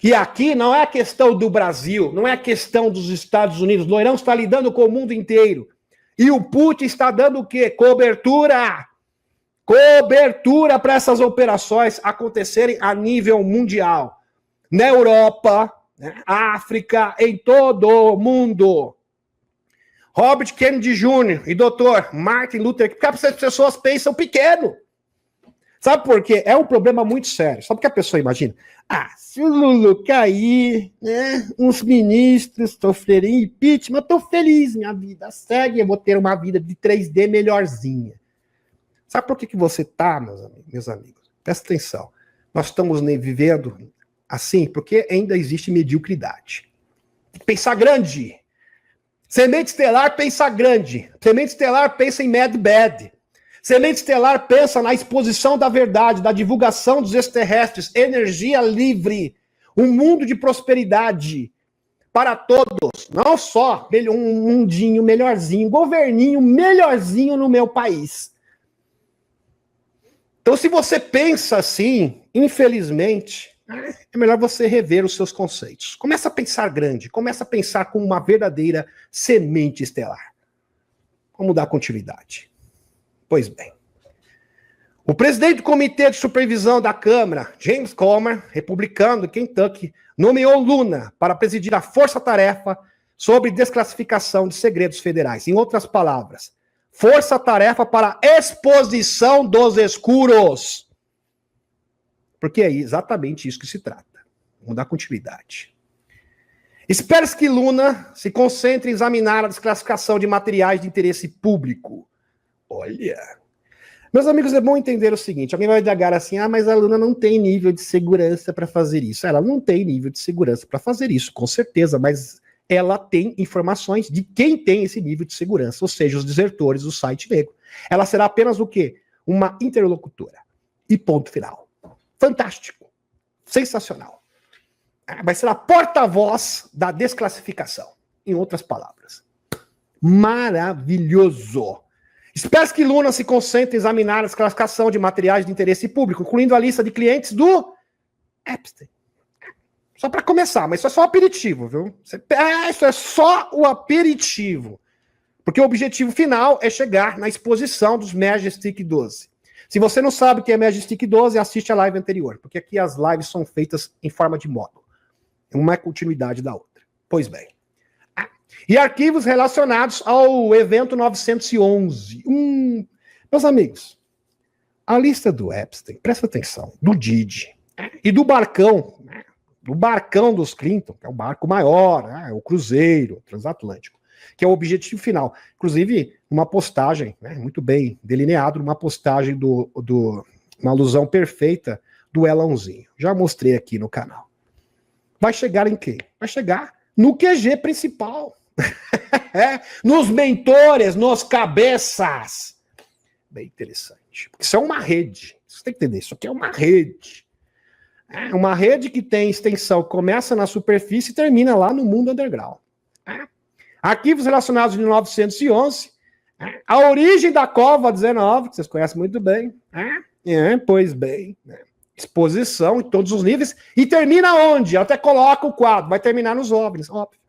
Speaker 1: E aqui não é a questão do Brasil, não é a questão dos Estados Unidos. O Loirão está lidando com o mundo inteiro. E o Putin está dando o quê? Cobertura. Cobertura para essas operações acontecerem a nível mundial. Na Europa, né, África, em todo o mundo. Robert Kennedy Jr. e Dr. Martin Luther King, porque as pessoas pensam pequeno. Sabe por quê? É um problema muito sério. Sabe o que a pessoa imagina? Se o Lula cair, né, uns ministros sofrerem impeachment, eu tô feliz, minha vida segue, eu vou ter uma vida de 3D melhorzinha. Sabe por que você tá, meus amigos? Presta atenção. Nós estamos vivendo assim porque ainda existe mediocridade. Pensar grande. Semente Estelar pensa grande. Semente Estelar pensa em Mad Bad. Semente Estelar pensa na exposição da verdade, da divulgação dos extraterrestres, energia livre, um mundo de prosperidade para todos, não só um mundinho melhorzinho, um governinho melhorzinho no meu país. Então, se você pensa assim, infelizmente, é melhor você rever os seus conceitos. Começa a pensar grande, começa a pensar como uma verdadeira semente estelar. Vamos dar continuidade. Pois bem. O presidente do Comitê de Supervisão da Câmara, James Comer, republicano de Kentucky, nomeou Luna para presidir a força-tarefa sobre desclassificação de segredos federais. Em outras palavras, força-tarefa para exposição dos escuros. Porque é exatamente isso que se trata. Vamos dar continuidade. Espera-se que Luna se concentre em examinar a desclassificação de materiais de interesse público. Olha. Meus amigos, é bom entender o seguinte. Alguém vai dizer assim, mas a Luna não tem nível de segurança para fazer isso. Ela não tem nível de segurança para fazer isso, com certeza, mas ela tem informações de quem tem esse nível de segurança, ou seja, os desertores do site negro. Ela será apenas o quê? Uma interlocutora. E ponto final. Fantástico. Sensacional. Vai ser a porta-voz da desclassificação. Em outras palavras. Maravilhoso. Espera que Luna se concentre em examinar a desclassificação de materiais de interesse público, incluindo a lista de clientes do Epstein. Só para começar, mas isso é só o aperitivo, viu? Isso é só o aperitivo. Porque o objetivo final é chegar na exposição dos Majestic 12. Se você não sabe o que é Majestic 12, assiste a live anterior, porque aqui as lives são feitas em forma de módulo. Uma é continuidade da outra. Pois bem. E arquivos relacionados ao evento 911. Meus amigos, a lista do Epstein, presta atenção, do Didi e do barcão dos Clinton, que é o barco maior, o cruzeiro transatlântico, que é o objetivo final. Inclusive, uma postagem, muito bem delineado, uma postagem uma alusão perfeita do Elãozinho. Já mostrei aqui no canal. Vai chegar em quê? Vai chegar no QG principal. Nos mentores, nos cabeças. Bem interessante. Porque isso é uma rede. Você tem que entender, isso aqui é uma rede. Uma rede que tem extensão, começa na superfície e termina lá no mundo underground. Arquivos relacionados de 1911. A origem da Cova 19, que vocês conhecem muito bem. Pois bem. Exposição em todos os níveis. E termina onde? Eu até coloco o quadro. Vai terminar nos OVNIs, óbvio.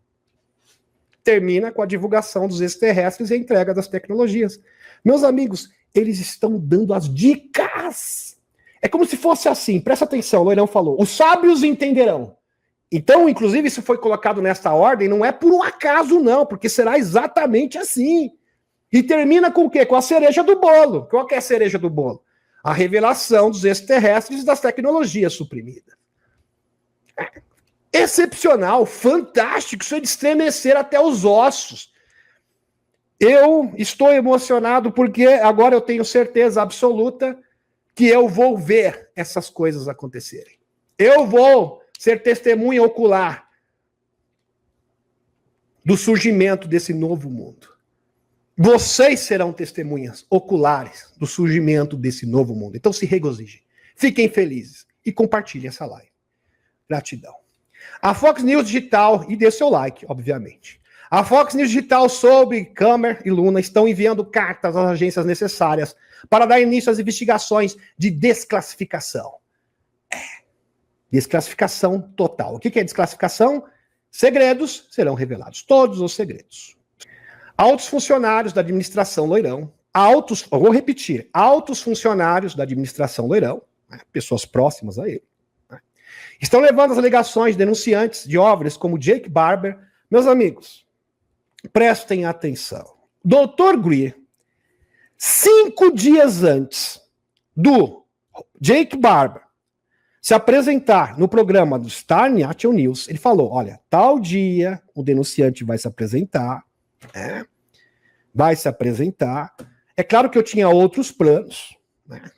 Speaker 1: Termina com a divulgação dos extraterrestres e a entrega das tecnologias. Meus amigos, eles estão dando as dicas. É como se fosse assim, presta atenção, o Loirão falou, os sábios entenderão. Então, inclusive, isso foi colocado nesta ordem, não é por um acaso não, porque será exatamente assim. E termina com o quê? Com a cereja do bolo. Qual que é a cereja do bolo? A revelação dos extraterrestres e das tecnologias suprimidas. Excepcional, fantástico, isso é de estremecer até os ossos. Eu estou emocionado porque agora eu tenho certeza absoluta que eu vou ver essas coisas acontecerem. Eu vou ser testemunha ocular do surgimento desse novo mundo. Vocês serão testemunhas oculares do surgimento desse novo mundo. Então se regozijem, fiquem felizes e compartilhem essa live. Gratidão. A Fox News Digital, e dê seu like, obviamente. A Fox News Digital, sob Câmara e Luna, estão enviando cartas às agências necessárias para dar início às investigações de desclassificação. Desclassificação total. O que é desclassificação? Segredos serão revelados. Todos os segredos. Altos funcionários da administração Loirão, vou repetir, altos funcionários da administração Loirão, pessoas próximas a ele, estão levando as alegações de denunciantes de obras como Jake Barber. Meus amigos, prestem atenção. Dr. Greer, 5 dias antes do Jake Barber se apresentar no programa do Star National News, ele falou, olha, tal dia o denunciante vai se apresentar, vai se apresentar. É claro que eu tinha outros planos,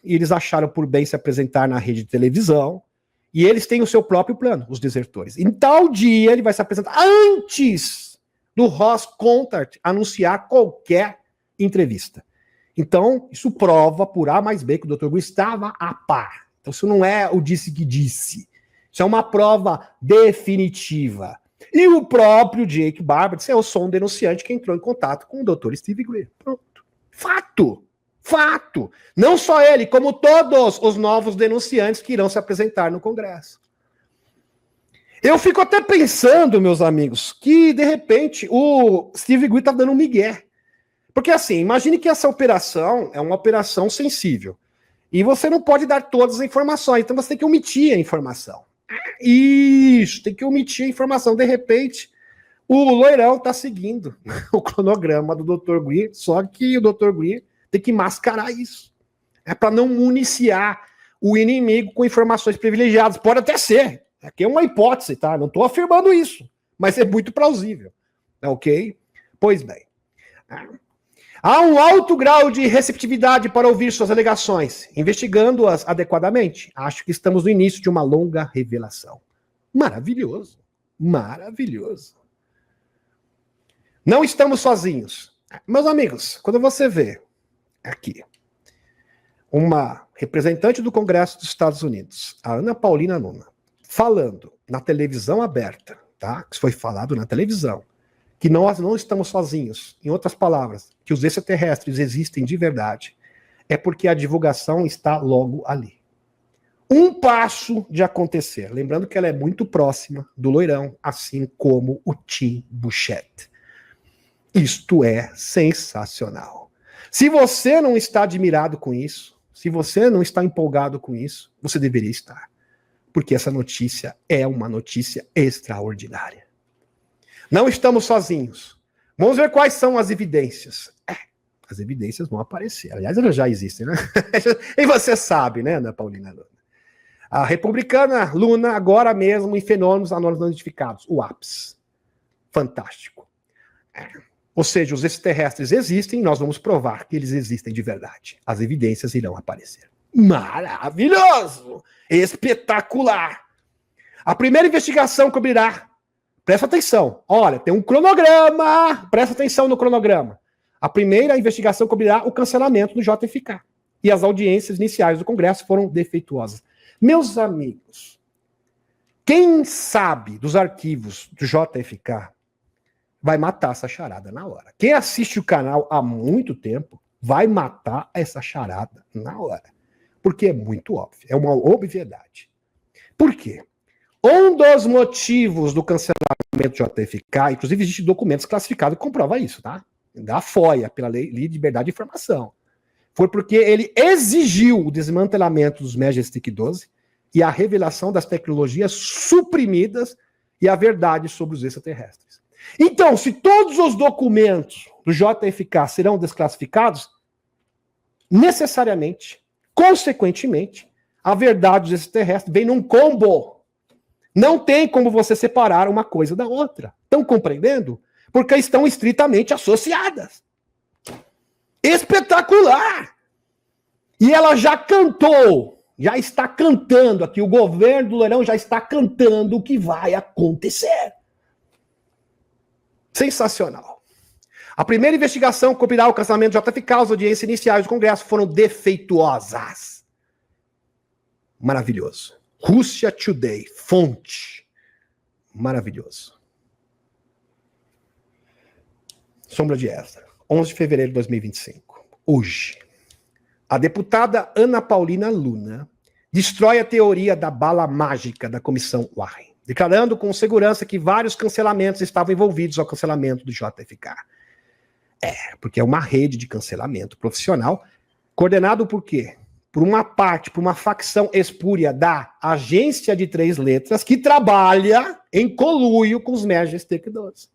Speaker 1: e eles acharam por bem se apresentar na rede de televisão, e eles têm o seu próprio plano, os desertores. Em tal dia ele vai se apresentar antes do Ross Contart anunciar qualquer entrevista. Então, isso prova por A mais B que o Dr. Greer estava a par. Então, isso não é o disse que disse. Isso é uma prova definitiva. E o próprio Jake Barber disse, eu sou um denunciante que entrou em contato com o Dr. Steve Greer. Pronto. Fato. Fato. Não só ele, como todos os novos denunciantes que irão se apresentar no Congresso. Eu fico até pensando, meus amigos, que, de repente, o Steve Greer está dando um migué. Porque, assim, imagine que essa operação é uma operação sensível. E você não pode dar todas as informações, então você tem que omitir a informação. Isso, tem que omitir a informação. De repente, o Loirão está seguindo o cronograma do Dr. Greer, só que o Dr. Greer tem que mascarar isso. É para não municiar o inimigo com informações privilegiadas. Pode até ser. Aqui é uma hipótese, tá? Não estou afirmando isso, mas é muito plausível. Ok? Pois bem. Há um alto grau de receptividade para ouvir suas alegações, investigando-as adequadamente. Acho que estamos no início de uma longa revelação. Maravilhoso. Maravilhoso. Não estamos sozinhos. Meus amigos, quando você vê aqui uma representante do Congresso dos Estados Unidos, a Ana Paulina Luna, falando na televisão aberta, tá? Que foi falado na televisão, que nós não estamos sozinhos. Em outras palavras, que os extraterrestres existem de verdade, é porque a divulgação está logo ali. Um passo de acontecer. Lembrando que ela é muito próxima do Loirão, assim como o Tim Burchett. Isto é sensacional. Se você não está admirado com isso, se você não está empolgado com isso, você deveria estar. Porque essa notícia é uma notícia extraordinária. Não estamos sozinhos. Vamos ver quais são as evidências. As evidências vão aparecer. Aliás, elas já existem, né? E você sabe, né, Ana Paulina Luna? A republicana Luna, agora mesmo, em fenômenos anônimos não identificados. O ápice. Fantástico. Ou seja, os extraterrestres existem, nós vamos provar que eles existem de verdade. As evidências irão aparecer. Maravilhoso! Espetacular! A primeira investigação cobrirá. Presta atenção. Olha, tem um cronograma. Presta atenção no cronograma. A primeira investigação cobrirá o cancelamento do JFK. E as audiências iniciais do Congresso foram defeituosas. Meus amigos, quem sabe dos arquivos do JFK vai matar essa charada na hora. Quem assiste o canal há muito tempo vai matar essa charada na hora. Porque é muito óbvio. É uma obviedade. Por quê? Um dos motivos do cancelamento do JFK, inclusive existem documentos classificados que comprovam isso, tá? Da FOIA, pela Lei de Liberdade de Informação. Foi porque ele exigiu o desmantelamento dos Majestic 12 e a revelação das tecnologias suprimidas e a verdade sobre os extraterrestres. Então, se todos os documentos do JFK serão desclassificados, necessariamente, consequentemente, a verdade dos extraterrestres vem num combo. Não tem como você separar uma coisa da outra. Estão compreendendo? Porque estão estritamente associadas. Espetacular! E ela já cantou, já está cantando aqui, o governo do Loirão já está cantando o que vai acontecer. Sensacional. A primeira investigação cobrirá o cancelamento do JFK, as audiências iniciais do Congresso foram defeituosas. Maravilhoso. Russia Today, fonte. Maravilhoso. Sombra de Ezra, 11 de fevereiro de 2025. Hoje, a deputada Ana Paulina Luna destrói a teoria da bala mágica da Comissão Warren, declarando com segurança que vários cancelamentos estavam envolvidos ao cancelamento do JFK. Porque é uma rede de cancelamento profissional, coordenado por quê? Por uma parte, por uma facção espúria da agência de 3 letras que trabalha em conluio com os merge executivos.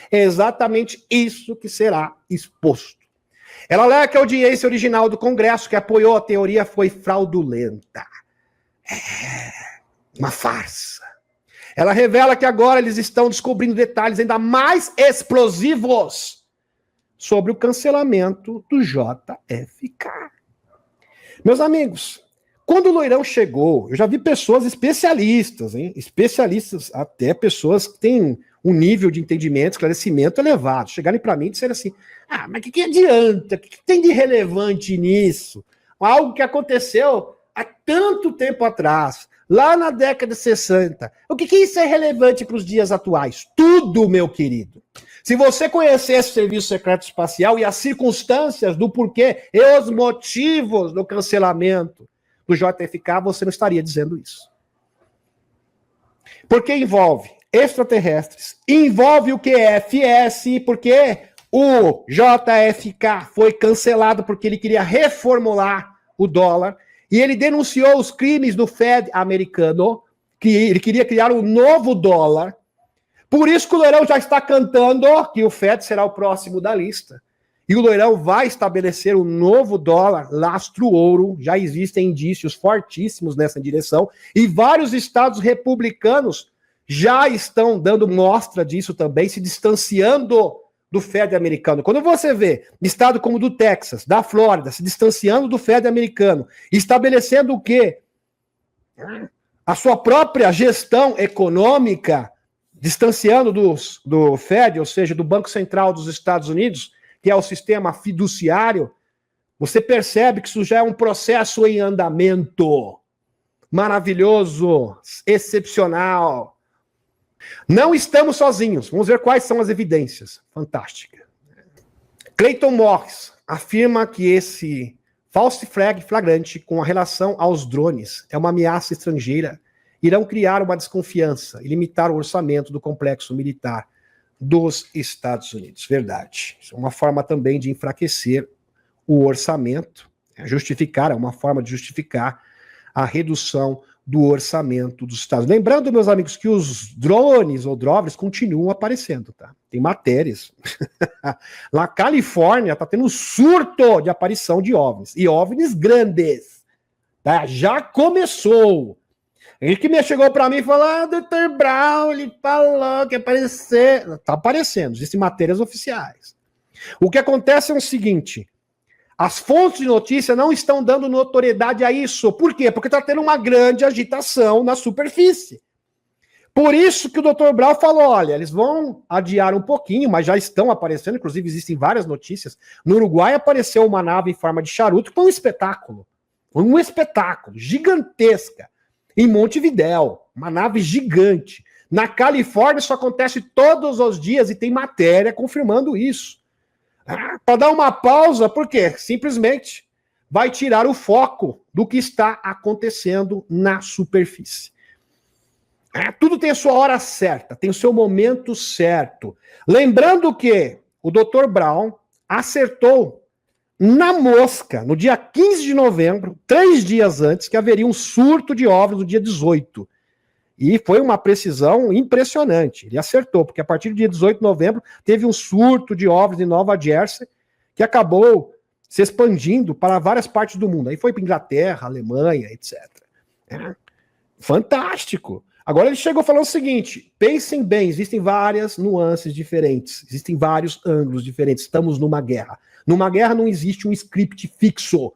Speaker 1: É exatamente isso que será exposto. Ela alega que a audiência original do Congresso que apoiou a teoria foi fraudulenta. Uma farsa. Ela revela que agora eles estão descobrindo detalhes ainda mais explosivos sobre o cancelamento do JFK. Meus amigos, quando o Loirão chegou, eu já vi pessoas especialistas, especialistas, até pessoas que têm um nível de entendimento, esclarecimento elevado, chegarem para mim e disserem assim, mas o que adianta? O que tem de relevante nisso? Algo que aconteceu há tanto tempo atrás, lá na década de 60. O que isso é relevante para os dias atuais? Tudo, meu querido. Se você conhecesse o Serviço Secreto Espacial e as circunstâncias do porquê e os motivos do cancelamento do JFK, você não estaria dizendo isso. Porque envolve extraterrestres, envolve o QFS, porque o JFK foi cancelado porque ele queria reformular o dólar e ele denunciou os crimes do Fed americano, que ele queria criar um novo dólar. Por isso que o Loirão já está cantando que o Fed será o próximo da lista. E o Loirão vai estabelecer um novo dólar, lastro ouro. Já existem indícios fortíssimos nessa direção. E vários estados republicanos já estão dando mostra disso também, se distanciando do Fed americano. Quando você vê estado como o do Texas, da Flórida, se distanciando do Fed americano, estabelecendo o quê? A sua própria gestão econômica, distanciando do Fed, ou seja, do Banco Central dos Estados Unidos, que é o sistema fiduciário, você percebe que isso já é um processo em andamento. Maravilhoso, excepcional. Não estamos sozinhos. Vamos ver quais são as evidências. Fantástica. Clayton Morris afirma que esse false flag flagrante com a relação aos drones é uma ameaça estrangeira, irão criar uma desconfiança e limitar o orçamento do complexo militar dos Estados Unidos. Verdade. Isso é uma forma também de enfraquecer o orçamento, é uma forma de justificar a redução do orçamento dos Estados Unidos. Lembrando, meus amigos, que os drones ou drones continuam aparecendo, tá? Tem matérias. Lá na Califórnia está tendo um surto de aparição de OVNIs, e OVNIs grandes. Tá? Já começou. Ele que chegou para mim e falou, Dr. Brown, ele falou que ia aparecer. Está aparecendo, existem matérias oficiais. O que acontece é o seguinte, as fontes de notícia não estão dando notoriedade a isso. Por quê? Porque está tendo uma grande agitação na superfície. Por isso que o Dr. Brown falou, olha, eles vão adiar um pouquinho, mas já estão aparecendo, inclusive existem várias notícias. No Uruguai apareceu uma nave em forma de charuto, que foi um espetáculo gigantesca. Em Montevidéu, uma nave gigante. Na Califórnia isso acontece todos os dias e tem matéria confirmando isso. Para dar uma pausa, por quê? Simplesmente vai tirar o foco do que está acontecendo na superfície. Tudo tem a sua hora certa, tem o seu momento certo. Lembrando que o Dr. Brown acertou na mosca, no dia 15 de novembro, 3 dias antes, que haveria um surto de OVNIs no dia 18. E foi uma precisão impressionante. Ele acertou, porque a partir do dia 18 de novembro teve um surto de OVNIs em Nova Jersey, que acabou se expandindo para várias partes do mundo. Aí foi para Inglaterra, Alemanha, etc. Fantástico. Agora ele chegou falando o seguinte, pensem bem, existem várias nuances diferentes, existem vários ângulos diferentes, estamos numa guerra. Numa guerra não existe um script fixo.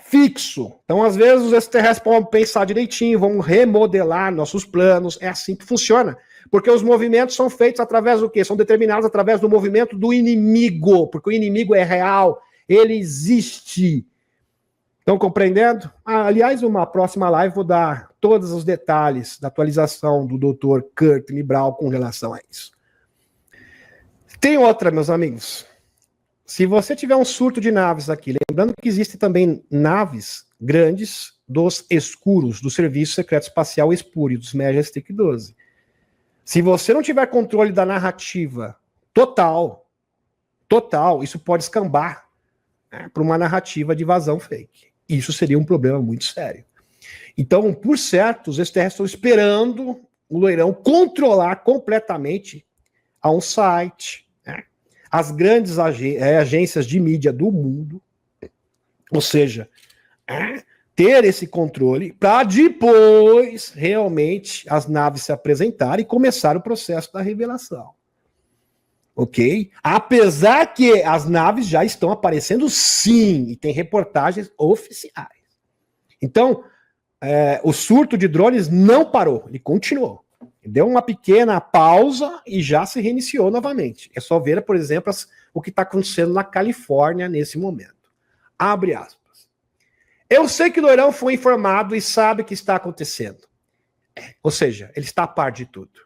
Speaker 1: Fixo. Então, às vezes, os extraterrestres podem pensar direitinho, vão remodelar nossos planos. É assim que funciona. Porque os movimentos são feitos através do quê? São determinados através do movimento do inimigo. Porque o inimigo é real. Ele existe. Estão compreendendo? Aliás, uma próxima live vou dar todos os detalhes da atualização do Dr. Kurt Libral com relação a isso. Tem outra, meus amigos. Se você tiver um surto de naves aqui, lembrando que existem também naves grandes dos escuros, do Serviço Secreto Espacial Espúrio, dos Majestic 12. Se você não tiver controle da narrativa total, isso pode escambar, né, para uma narrativa de invasão fake. Isso seria um problema muito sério. Então, por certo, os extraterrestres estão esperando o Loirão controlar completamente a um site, né, as grandes agências de mídia do mundo, ou seja, ter esse controle para depois realmente as naves se apresentarem e começar o processo da revelação. Ok? Apesar que as naves já estão aparecendo sim, e tem reportagens oficiais. Então, o surto de drones não parou, ele continuou. Deu uma pequena pausa e já se reiniciou novamente. É só ver, por exemplo, o que está acontecendo na Califórnia nesse momento. Abre aspas. Eu sei que o Loirão foi informado e sabe o que está acontecendo. Ou seja, ele está a par de tudo.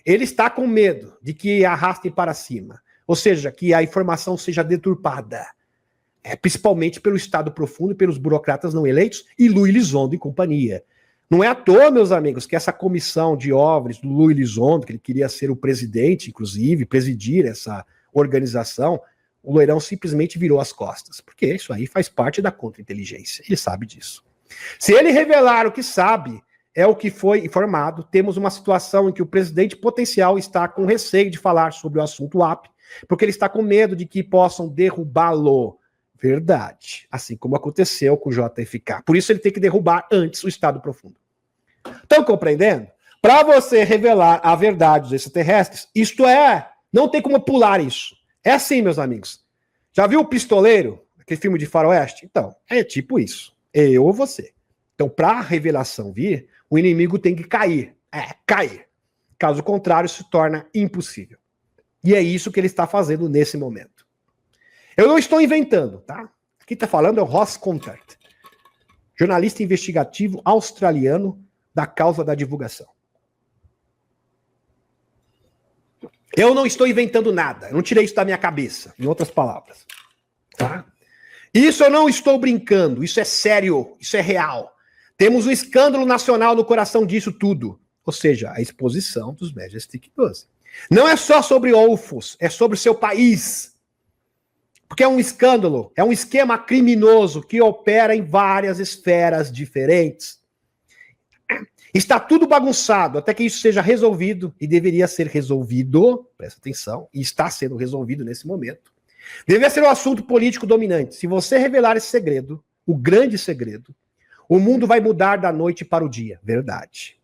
Speaker 1: Ele está com medo de que arrastem para cima. Ou seja, que a informação seja deturpada. Principalmente pelo Estado profundo e pelos burocratas não eleitos e Louis Elizondo e companhia. Não é à toa, meus amigos, que essa comissão de OVNIs do Louis Elizondo, que ele queria ser o presidente, inclusive, presidir essa organização, o Loirão simplesmente virou as costas. Porque isso aí faz parte da contra-inteligência. Ele sabe disso. Se ele revelar o que sabe, é o que foi informado, temos uma situação em que o presidente potencial está com receio de falar sobre o assunto AP, porque ele está com medo de que possam derrubá-lo. Verdade. Assim como aconteceu com o JFK. Por isso ele tem que derrubar antes o Estado profundo. Estão compreendendo? Para você revelar a verdade dos extraterrestres, isto não tem como pular isso. É assim, meus amigos. Já viu o Pistoleiro? Aquele filme de faroeste? Então, é tipo isso. Eu ou você. Então, para a revelação vir, o inimigo tem que cair. Cair. Caso contrário, se torna impossível. E é isso que ele está fazendo nesse momento. Eu não estou inventando, tá? Aqui está falando é o Ross Coulthart, jornalista investigativo australiano da causa da divulgação. Eu não estou inventando nada. Eu não tirei isso da minha cabeça, em outras palavras. Tá? Isso eu não estou brincando. Isso é sério. Isso é real. Temos um escândalo nacional no coração disso tudo. Ou seja, a exposição dos Majestic 12. Não é só sobre UFOs, é sobre o seu país. Porque é um escândalo, é um esquema criminoso que opera em várias esferas diferentes. Está tudo bagunçado até que isso seja resolvido, e deveria ser resolvido, presta atenção, e está sendo resolvido nesse momento. Deveria ser um assunto político dominante. Se você revelar esse segredo, o grande segredo, o mundo vai mudar da noite para o dia. Verdade.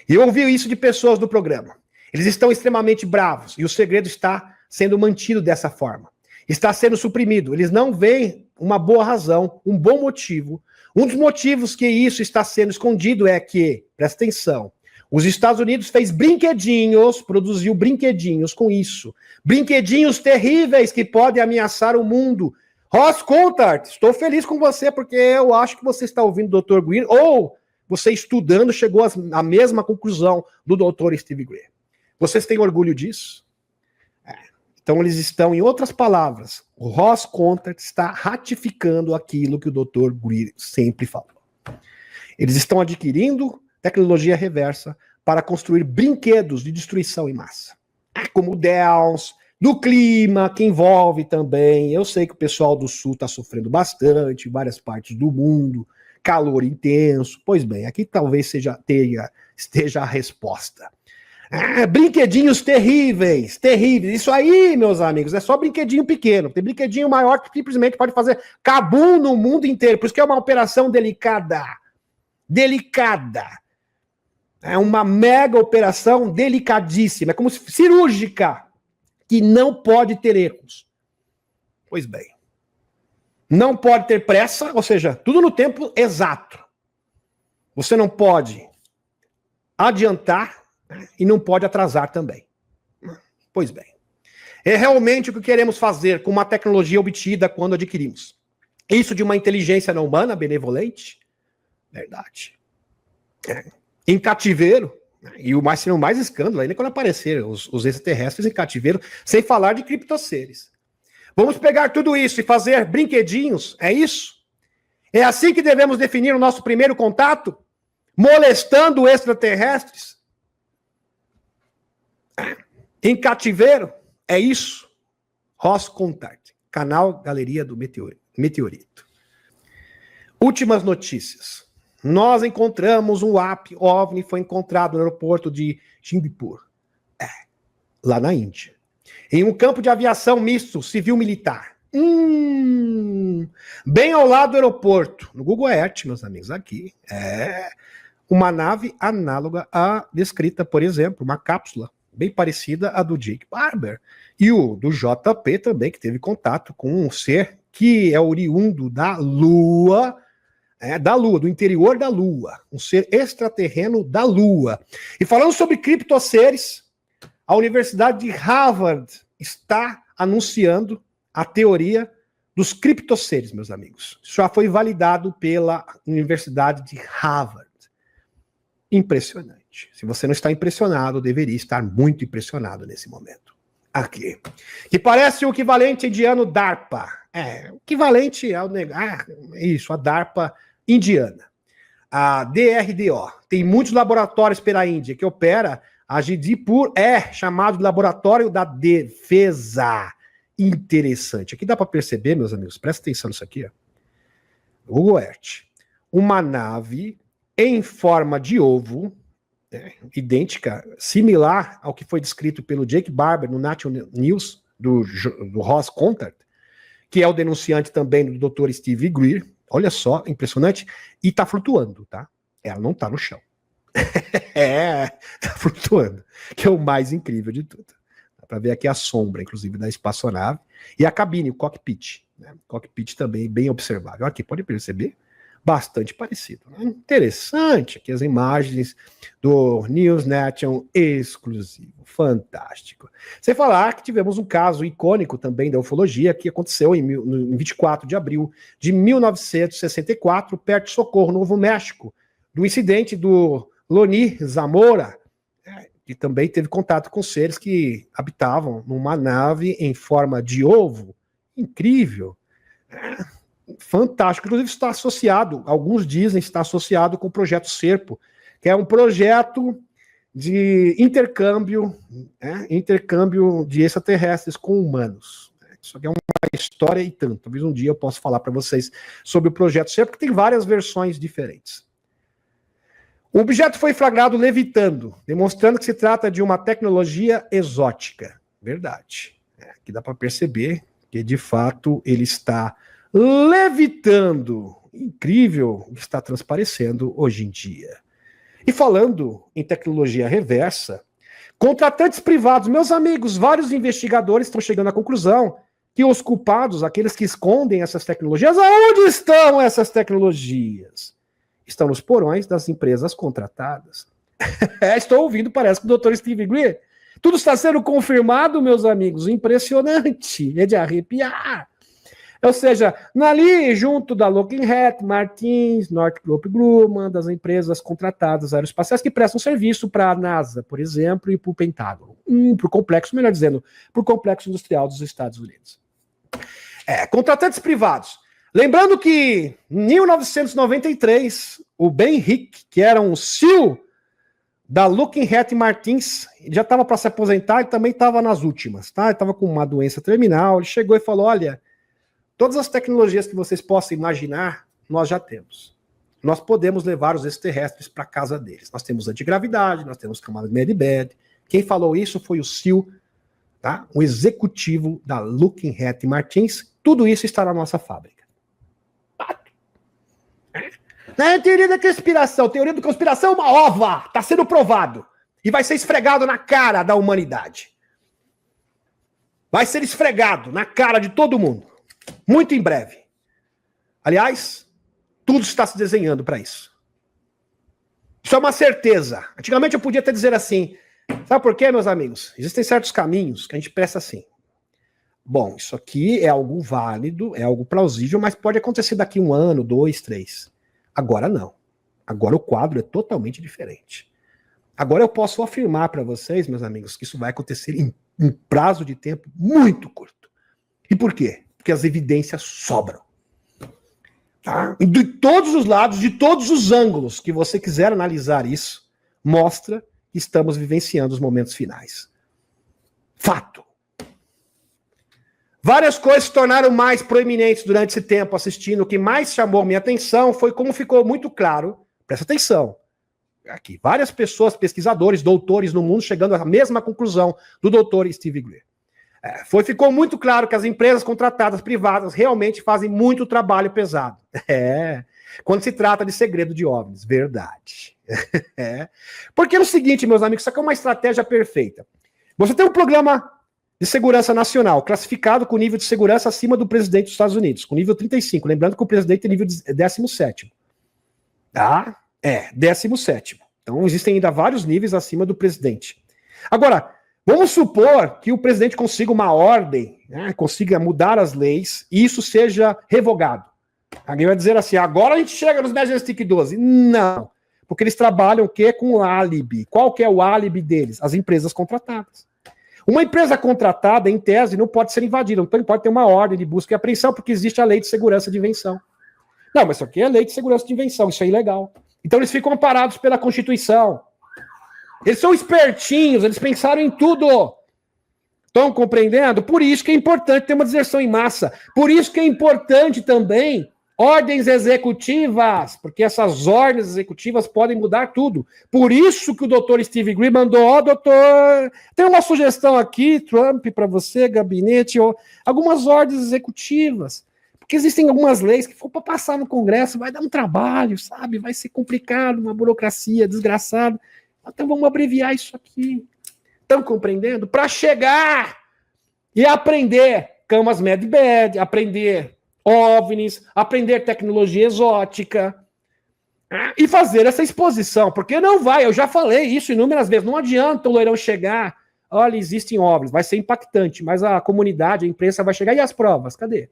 Speaker 1: E eu ouvi isso de pessoas do programa. Eles estão extremamente bravos, e o segredo está sendo mantido dessa forma. Está sendo suprimido. Eles não veem uma boa razão, um bom motivo. Um dos motivos que isso está sendo escondido é que, presta atenção, os Estados Unidos fez brinquedinhos, produziu brinquedinhos com isso. Brinquedinhos terríveis que podem ameaçar o mundo. Ross Coulthart, estou feliz com você porque eu acho que você está ouvindo o Dr. Greer, ou você estudando chegou à mesma conclusão do Dr. Steve Greer. Vocês têm orgulho disso? Então eles estão, em outras palavras, o Ross Coulthart está ratificando aquilo que o Dr. Greer sempre falou. Eles estão adquirindo tecnologia reversa para construir brinquedos de destruição em massa. Como Dells, do clima, que envolve também. Eu sei que o pessoal do Sul está sofrendo bastante, em várias partes do mundo, calor intenso. Pois bem, aqui talvez esteja a resposta. Brinquedinhos terríveis, terríveis. Isso aí, meus amigos, é só brinquedinho pequeno. Tem brinquedinho maior que simplesmente pode fazer cabum no mundo inteiro. Por isso que é uma operação delicada. Delicada. É uma mega operação delicadíssima. É como cirúrgica, que não pode ter erros. Pois bem. Não pode ter pressa, ou seja, tudo no tempo exato. Você não pode adiantar e não pode atrasar também. Pois bem. É realmente o que queremos fazer com uma tecnologia obtida quando adquirimos. Isso de uma inteligência não humana, benevolente? Verdade. Em cativeiro, e o mais escândalo ainda é quando apareceram os extraterrestres em cativeiro, sem falar de criptoseres. Vamos pegar tudo isso e fazer brinquedinhos, é isso? É assim que devemos definir o nosso primeiro contato? Molestando extraterrestres? Em cativeiro? É isso? Ross Contact, canal Galeria do Meteorito. Últimas notícias. Nós encontramos um OVNI, foi encontrado no aeroporto de Jindipur, lá na Índia, em um campo de aviação misto civil-militar. Bem ao lado do aeroporto, no Google Earth, meus amigos, aqui, uma nave análoga à descrita, por exemplo, uma cápsula bem parecida à do Jake Barber, e o do JP também, que teve contato com um ser que é oriundo da Lua, do interior da Lua, um ser extraterreno da Lua. E falando sobre criptoseres, a Universidade de Harvard está anunciando a teoria dos criptoseres, meus amigos. Isso já foi validado pela Universidade de Harvard. Impressionante. Se você não está impressionado, deveria estar muito impressionado nesse momento. Aqui. Que parece o equivalente indiano DARPA. O equivalente ao... a DARPA indiana. A DRDO. Tem muitos laboratórios pela Índia que opera. A Jindipur é chamado de Laboratório da Defesa. Interessante. Aqui dá para perceber, meus amigos, presta atenção nisso aqui. Google Earth. Uma nave em forma de ovo, idêntica, similar ao que foi descrito pelo Jake Barber no National News, do Ross Contact, que é o denunciante também do Dr. Steve Greer. Olha só, impressionante. E tá flutuando, tá? Ela não tá no chão. Tá flutuando, que é o mais incrível de tudo. Dá pra ver aqui a sombra, inclusive, da espaçonave. E a cabine, o cockpit. O cockpit também bem observável. Aqui, pode perceber? Bastante parecido. Interessante, aqui as imagens do News Nation exclusivo. Fantástico. Sem falar que tivemos um caso icônico também da ufologia que aconteceu em 24 de abril de 1964, perto de Socorro, Novo México, do incidente do Loni Zamora, que também teve contato com seres que habitavam numa nave em forma de ovo. Incrível. Fantástico. Inclusive está associado, alguns dizem está associado com o projeto Serpo, que é um projeto de intercâmbio de extraterrestres com humanos. Isso aqui é uma história e tanto. Talvez um dia eu possa falar para vocês sobre o projeto Serpo, que tem várias versões diferentes. O objeto foi flagrado levitando, demonstrando que se trata de uma tecnologia exótica. Verdade. Aqui dá para perceber que, de fato, ele está levitando. Incrível o que está transparecendo hoje em dia. E falando em tecnologia reversa, contratantes privados, meus amigos, vários investigadores estão chegando à conclusão que os culpados, aqueles que escondem essas tecnologias, aonde estão essas tecnologias? Estão nos porões das empresas contratadas. Estou ouvindo, parece que o Dr. Steve Greer. Tudo está sendo confirmado, meus amigos. Impressionante. É de arrepiar. Ou seja, ali, junto da Lockheed Martin, Northrop Grumman, das empresas contratadas aeroespaciais que prestam serviço para a NASA, por exemplo, e para o Pentágono. Para o complexo, melhor dizendo, para o complexo industrial dos Estados Unidos. Contratantes privados. Lembrando que, em 1993, o Ben Hick, que era um SEAL da Lockheed Martin, já estava para se aposentar e também estava nas últimas, tá? Ele estava com uma doença terminal, ele chegou e falou, olha, todas as tecnologias que vocês possam imaginar, nós já temos. Nós podemos levar os extraterrestres para a casa deles. Nós temos antigravidade, nós temos camada de medibed. Quem falou isso foi o SEAL, tá? O executivo da Lockheed Martin. Tudo isso está na nossa fábrica. Não é teoria da conspiração. Teoria da conspiração é uma ova. Está sendo provado. E vai ser esfregado na cara da humanidade. Vai ser esfregado na cara de todo mundo. Muito em breve. Aliás, tudo está se desenhando para isso. Isso é uma certeza. Antigamente eu podia até dizer assim, sabe por quê, meus amigos? Existem certos caminhos que a gente pensa assim. bom, isso aqui é algo válido, é algo plausível, mas pode acontecer daqui 1 ano, 2, 3. Agora não. Agora o quadro é totalmente diferente. Agora eu posso afirmar para vocês, meus amigos, que isso vai acontecer em prazo de tempo muito curto. E por quê? Porque as evidências sobram. Tá? De todos os lados, de todos os ângulos que você quiser analisar isso, mostra que estamos vivenciando os momentos finais. Fato. Várias coisas se tornaram mais proeminentes durante esse tempo assistindo. O que mais chamou minha atenção foi como ficou muito claro, presta atenção, aqui, várias pessoas, pesquisadores, doutores no mundo, chegando à mesma conclusão do doutor Steve Greer. Ficou muito claro que as empresas contratadas privadas realmente fazem muito trabalho pesado. Quando se trata de segredo de OVNIs, verdade. Porque é o seguinte, meus amigos, isso aqui é uma estratégia perfeita. Você tem um programa de segurança nacional, classificado com nível de segurança acima do presidente dos Estados Unidos, com nível 35, lembrando que o presidente tem nível 17º. Tá? 17º. Então existem ainda vários níveis acima do presidente. Agora, vamos supor que o presidente consiga uma ordem, né, consiga mudar as leis, e isso seja revogado. Alguém vai dizer assim, agora a gente chega nos Majestic 12. Não, porque eles trabalham o quê? Com o álibi. Qual que é o álibi deles? As empresas contratadas. Uma empresa contratada, em tese, não pode ser invadida, então ele pode ter uma ordem de busca e apreensão, porque existe a lei de segurança de invenção. Não, mas isso aqui é lei de segurança de invenção, isso é ilegal. Então eles ficam amparados pela Constituição. Eles são espertinhos, eles pensaram em tudo. Estão compreendendo? Por isso que é importante ter uma deserção em massa. Por isso que é importante também ordens executivas, porque essas ordens executivas podem mudar tudo. Por isso que o doutor Steve Greer mandou, doutor, tem uma sugestão aqui, Trump, para você, gabinete, algumas ordens executivas. Porque existem algumas leis que for para passar no Congresso, vai dar um trabalho, sabe? Vai ser complicado, uma burocracia desgraçada. Então vamos abreviar isso aqui. Estão compreendendo? Para chegar e aprender camas med-bed, aprender OVNIs, aprender tecnologia exótica e fazer essa exposição. Porque não vai, eu já falei isso inúmeras vezes, não adianta o loirão chegar, olha, existem OVNIs, vai ser impactante, mas a comunidade, a imprensa vai chegar, e as provas? Cadê?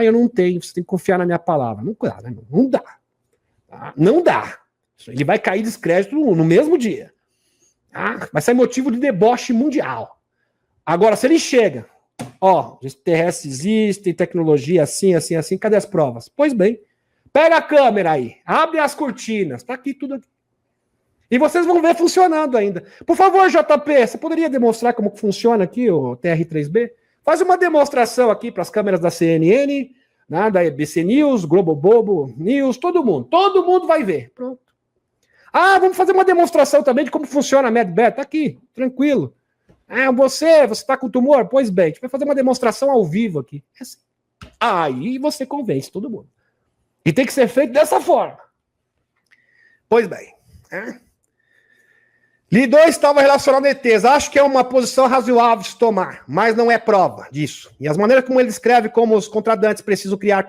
Speaker 1: Eu não tenho, você tem que confiar na minha palavra. Não dá, né? Não dá. Tá? Não dá. Ele vai cair descrédito no mesmo dia. Vai ser motivo de deboche mundial. Agora, se ele chega, extraterrestres existem, tecnologia assim, assim, assim, cadê as provas? Pois bem, pega a câmera aí, abre as cortinas, tá aqui tudo aqui. E vocês vão ver funcionando ainda. Por favor, JP, você poderia demonstrar como funciona aqui o TR-3B? Faz uma demonstração aqui para as câmeras da CNN, né, da ABC News, Globo Bobo News, todo mundo vai ver. Pronto. Vamos fazer uma demonstração também de como funciona a MedBet. Tá aqui, tranquilo. Você está com tumor? Pois bem, a gente vai fazer uma demonstração ao vivo aqui. Aí você convence todo mundo. E tem que ser feito dessa forma. Pois bem. Lido estava relacionado a ETs. Acho que é uma posição razoável de se tomar, mas não é prova disso. E as maneiras como ele descreve como os contratantes precisam criar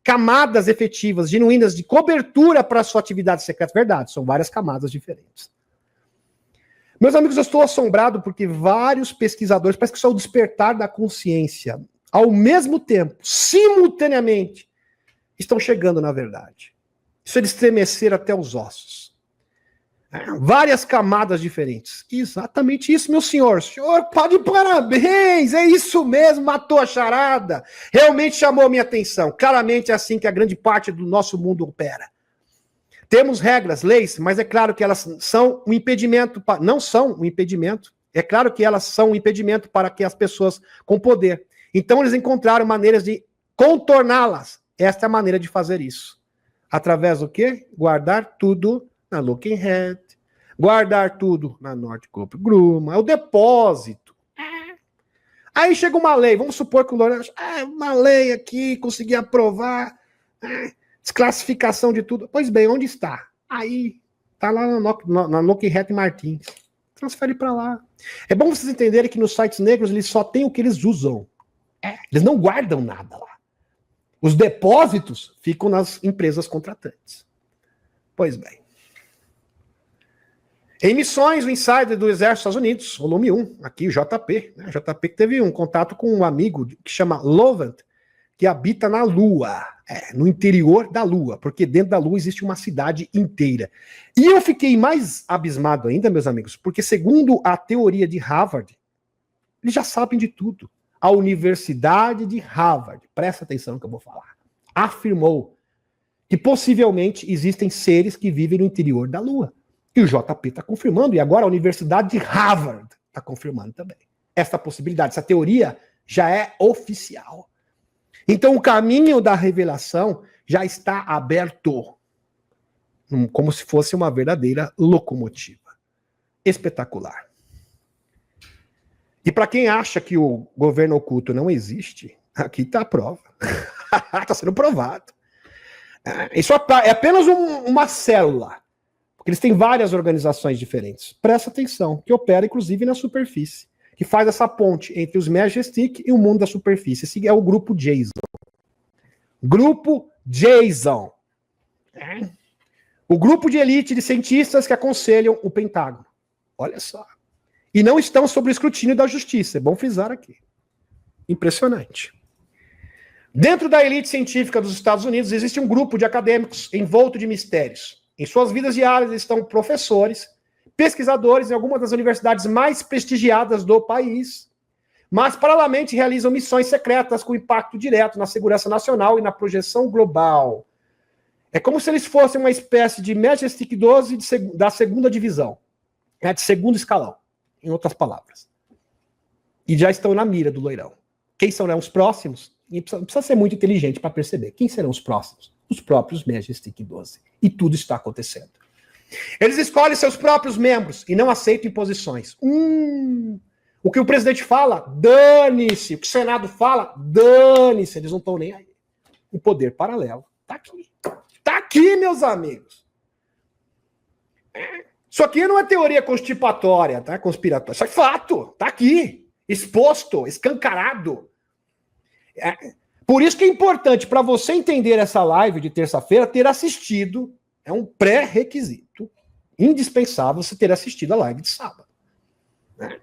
Speaker 1: camadas efetivas, genuínas, de cobertura para a sua atividade secreta. Verdade, são várias camadas diferentes. Meus amigos, eu estou assombrado porque vários pesquisadores, parece que isso é o despertar da consciência, ao mesmo tempo, simultaneamente, estão chegando na verdade. Isso é de estremecer até os ossos. Várias camadas diferentes. Exatamente isso, meu senhor. Senhor, tá de parabéns. É isso mesmo, matou a charada. Realmente chamou a minha atenção. Claramente é assim que a grande parte do nosso mundo opera. Temos regras, leis, mas é claro que elas são um impedimento, não são um impedimento. É claro que elas são um impedimento para que as pessoas com poder. Então eles encontraram maneiras de contorná-las. Esta é a maneira de fazer isso. Através do quê? Guardar tudo na Looking Head, guardar tudo na Northrop Grumman, é o depósito. Aí chega uma lei, vamos supor que o Lourenço, uma lei aqui, consegui aprovar, desclassificação de tudo. Pois bem, onde está? Aí, está lá na Looking Head Martins. Transfere para lá. É bom vocês entenderem que nos sites negros eles só têm o que eles usam. Eles não guardam nada lá. Os depósitos ficam nas empresas contratantes. Pois bem. Em missões, o Insider do Exército dos Estados Unidos, volume 1, aqui o JP, né? JP que teve um contato com um amigo que chama Lovant, que habita na Lua, no interior da Lua, porque dentro da Lua existe uma cidade inteira. E eu fiquei mais abismado ainda, meus amigos, porque segundo a teoria de Harvard, eles já sabem de tudo. A Universidade de Harvard, presta atenção no que eu vou falar, afirmou que possivelmente existem seres que vivem no interior da Lua. E o JP está confirmando, e agora a Universidade de Harvard está confirmando também. Essa possibilidade, essa teoria já é oficial. Então o caminho da revelação já está aberto, como se fosse uma verdadeira locomotiva. Espetacular. E para quem acha que o governo oculto não existe, aqui está a prova. Está sendo provado. Isso é apenas uma célula. Porque eles têm várias organizações diferentes. Presta atenção, que opera inclusive na superfície. Que faz essa ponte entre os Majestic e o mundo da superfície. Esse é o grupo Jason. Grupo Jason. O grupo de elite de cientistas que aconselham o Pentágono. Olha só. E não estão sob o escrutínio da justiça. É bom frisar aqui. Impressionante. Dentro da elite científica dos Estados Unidos existe um grupo de acadêmicos envolto de mistérios. Em suas vidas diárias estão professores, pesquisadores em algumas das universidades mais prestigiadas do país, mas paralelamente realizam missões secretas com impacto direto na segurança nacional e na projeção global. É como se eles fossem uma espécie de Majestic 12 da segunda divisão, de segundo escalão, em outras palavras. E já estão na mira do loirão. Quem serão os próximos? E não precisa ser muito inteligente para perceber. Quem serão os próximos? Os próprios Majestic 12. E tudo está acontecendo. Eles escolhem seus próprios membros e não aceitam imposições. O que o presidente fala, dane-se. O que o Senado fala, dane-se. Eles não estão nem aí. O poder paralelo está aqui. Está aqui, meus amigos. Isso aqui não é teoria constipatória, tá? Conspiratória. Isso é fato. Está aqui. Exposto, escancarado. Por isso que é importante, para você entender essa live de terça-feira, ter assistido. É um pré-requisito indispensável você ter assistido a live de sábado. Né?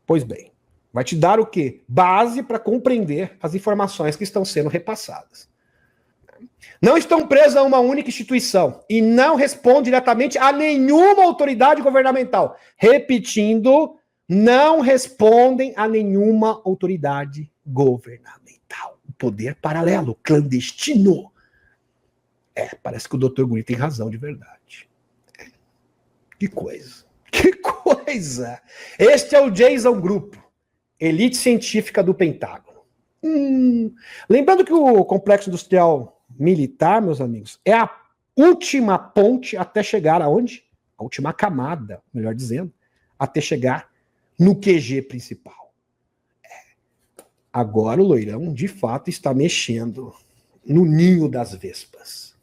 Speaker 1: Pois bem, vai te dar o quê? Base para compreender as informações que estão sendo repassadas. Não estão presos a uma única instituição e não respondem diretamente a nenhuma autoridade governamental. Repetindo, não respondem a nenhuma autoridade governamental. O poder paralelo, clandestino. Parece que o Dr. Guri tem razão de verdade. Que coisa. Que coisa. Este é o Jason Group, elite científica do Pentágono. Lembrando que o complexo industrial militar, meus amigos, é a última ponte até chegar aonde? A última camada, melhor dizendo, até chegar no QG principal. Agora o loirão, de fato, está mexendo no ninho das vespas.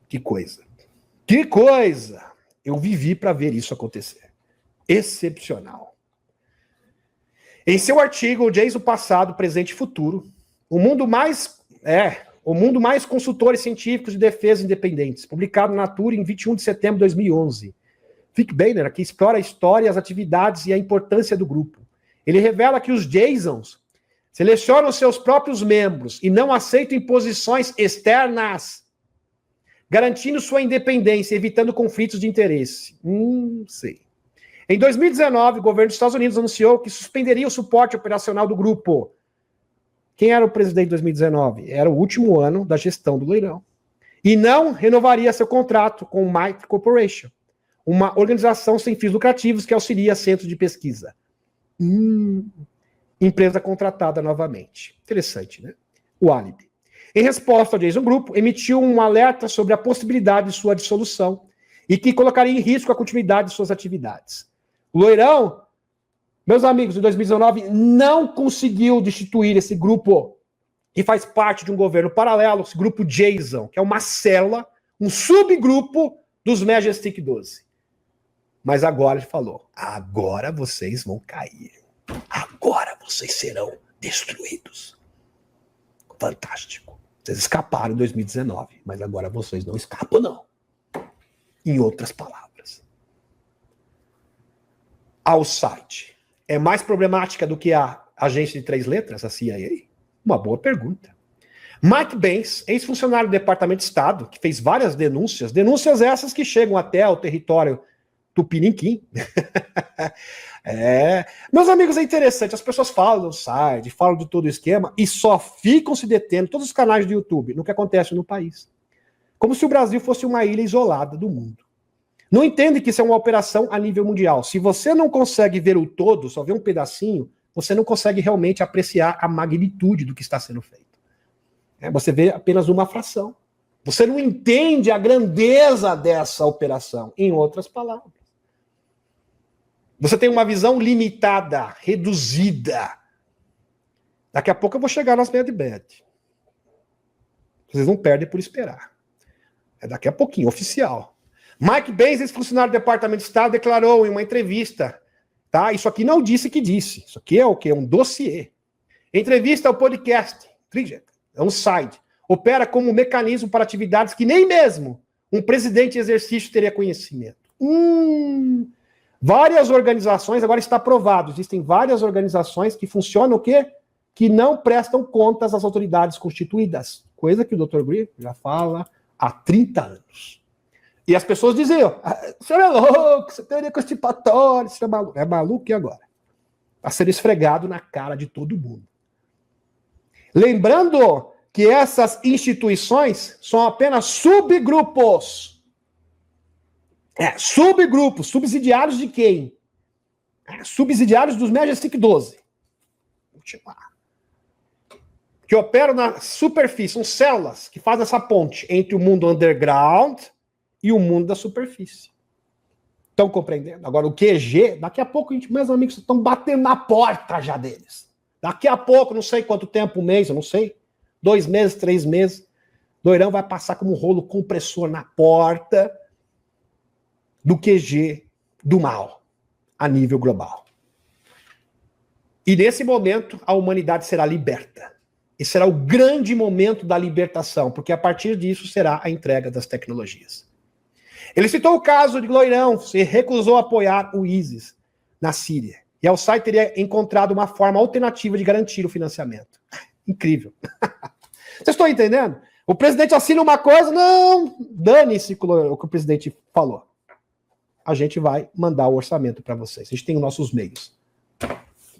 Speaker 1: Que coisa. Que coisa! Eu vivi para ver isso acontecer. Excepcional. Em seu artigo, o Jason Passado, Presente e Futuro, o mundo mais consultores científicos de defesa independentes, publicado na Nature em 21 de setembro de 2011. Fique Boehner aqui explora a história, as atividades e a importância do grupo. Ele revela que os Jasons selecionam seus próprios membros e não aceitam imposições externas, garantindo sua independência, evitando conflitos de interesse. Sei. Em 2019, o governo dos Estados Unidos anunciou que suspenderia o suporte operacional do grupo. Quem era o presidente de 2019? Era o último ano da gestão do loirão. E não renovaria seu contrato com o Mitre Corporation, uma organização sem fins lucrativos que auxilia centros de pesquisa. Empresa contratada novamente. Interessante, né? O álibi. Em resposta ao Jason Group, emitiu um alerta sobre a possibilidade de sua dissolução e que colocaria em risco a continuidade de suas atividades. O loirão, meus amigos, em 2019, não conseguiu destituir esse grupo que faz parte de um governo paralelo, esse grupo Jason, que é uma célula, um subgrupo dos Majestic 12. Mas agora ele falou, agora vocês vão cair. Agora vocês serão destruídos. Fantástico. Vocês escaparam em 2019, mas agora vocês não escapam, não. Em outras palavras. ao site é mais problemática do que a agência de 3 letras, a CIA? Uma boa pergunta. Mike Pence, ex-funcionário do Departamento de Estado, que fez várias denúncias essas que chegam até o território tupiniquim. Meus amigos, é interessante, as pessoas falam do site, falam de todo o esquema e só ficam se detendo, todos os canais do YouTube, no que acontece no país. Como se o Brasil fosse uma ilha isolada do mundo. Não entende que isso é uma operação a nível mundial. Se você não consegue ver o todo, só vê um pedacinho, você não consegue realmente apreciar a magnitude do que está sendo feito. Você vê apenas uma fração. Você não entende a grandeza dessa operação, em outras palavras. Você tem uma visão limitada, reduzida. Daqui a pouco eu vou chegar nas bad. Vocês não perdem por esperar. É daqui a pouquinho, oficial. Mike Pence, ex-funcionário do Departamento de Estado, declarou em uma entrevista, tá? Isso aqui não disse que disse. Isso aqui é o quê? É um dossiê. Entrevista ao podcast, é um site. Opera como um mecanismo para atividades que nem mesmo um presidente em exercício teria conhecimento. Várias organizações, agora está provado, existem várias organizações que funcionam o quê? Que não prestam contas às autoridades constituídas. Coisa que o Dr. Green já fala há 30 anos. E as pessoas diziam, o senhor é louco, você teoria constipatória, você é maluco. É maluco e agora? Está sendo esfregado na cara de todo mundo. Lembrando que essas instituições são apenas subgrupos. Subgrupos, subsidiários de quem? Subsidiários dos Majestic 12. Vou continuar. Que operam na superfície, são células que fazem essa ponte entre o mundo underground e o mundo da superfície. Estão compreendendo? Agora, o QG, daqui a pouco, meus amigos estão batendo na porta já deles. Daqui a pouco, não sei quanto tempo, um mês, eu não sei, 2 meses, 3 meses, Doirão vai passar como um rolo compressor na porta do QG do mal, a nível global. E nesse momento, a humanidade será liberta. E será o grande momento da libertação, porque a partir disso será a entrega das tecnologias. Ele citou o caso de Loirão, se recusou a apoiar o ISIS na Síria. E ao site teria encontrado uma forma alternativa de garantir o financiamento. Incrível. Vocês estão entendendo? O presidente assina uma coisa, não, dane-se o que o presidente falou. A gente vai mandar o orçamento para vocês. A gente tem os nossos meios.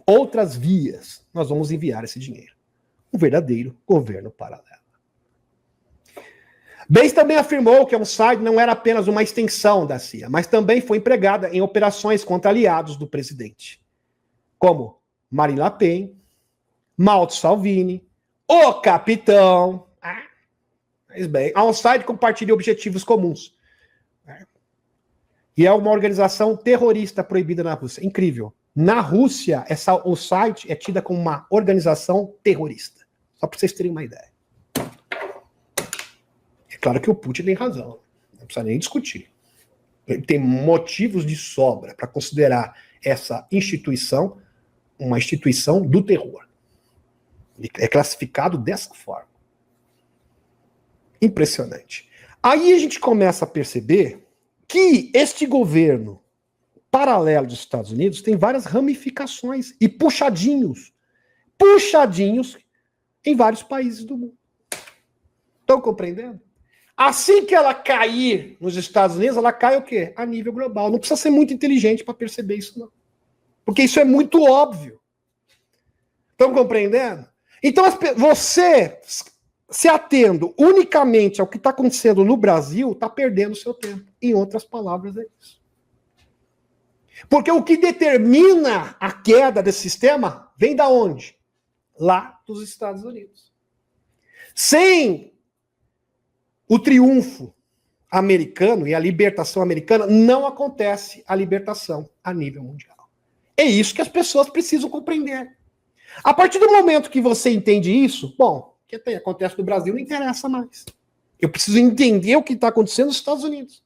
Speaker 1: Outras vias, nós vamos enviar esse dinheiro. Um verdadeiro governo paralelo. Bates também afirmou que a site não era apenas uma extensão da CIA, mas também foi empregada em operações contra aliados do presidente, como Marine Le Pen, Mauro Salvini, o Capitão. Mas bem, a OnSite compartilha objetivos comuns. E é uma organização terrorista proibida na Rússia. Incrível. Na Rússia, o site é tida como uma organização terrorista. Só para vocês terem uma ideia. É claro que o Putin tem razão. Não precisa nem discutir. Ele tem motivos de sobra para considerar essa instituição uma instituição do terror. Ele é classificado dessa forma. Impressionante. Aí a gente começa a perceber que este governo paralelo dos Estados Unidos tem várias ramificações e puxadinhos em vários países do mundo. Estão compreendendo? Assim que ela cair nos Estados Unidos, ela cai o quê? A nível global. Não precisa ser muito inteligente para perceber isso, não. Porque isso é muito óbvio. Estão compreendendo? Então, você se atendo unicamente ao que está acontecendo no Brasil, está perdendo o seu tempo. Em outras palavras, é isso. Porque o que determina a queda desse sistema vem da onde? Lá dos Estados Unidos. Sem o triunfo americano e a libertação americana, não acontece a libertação a nível mundial. É isso que as pessoas precisam compreender. A partir do momento que você entende isso, bom, o que acontece no Brasil não interessa mais. Eu preciso entender o que está acontecendo nos Estados Unidos.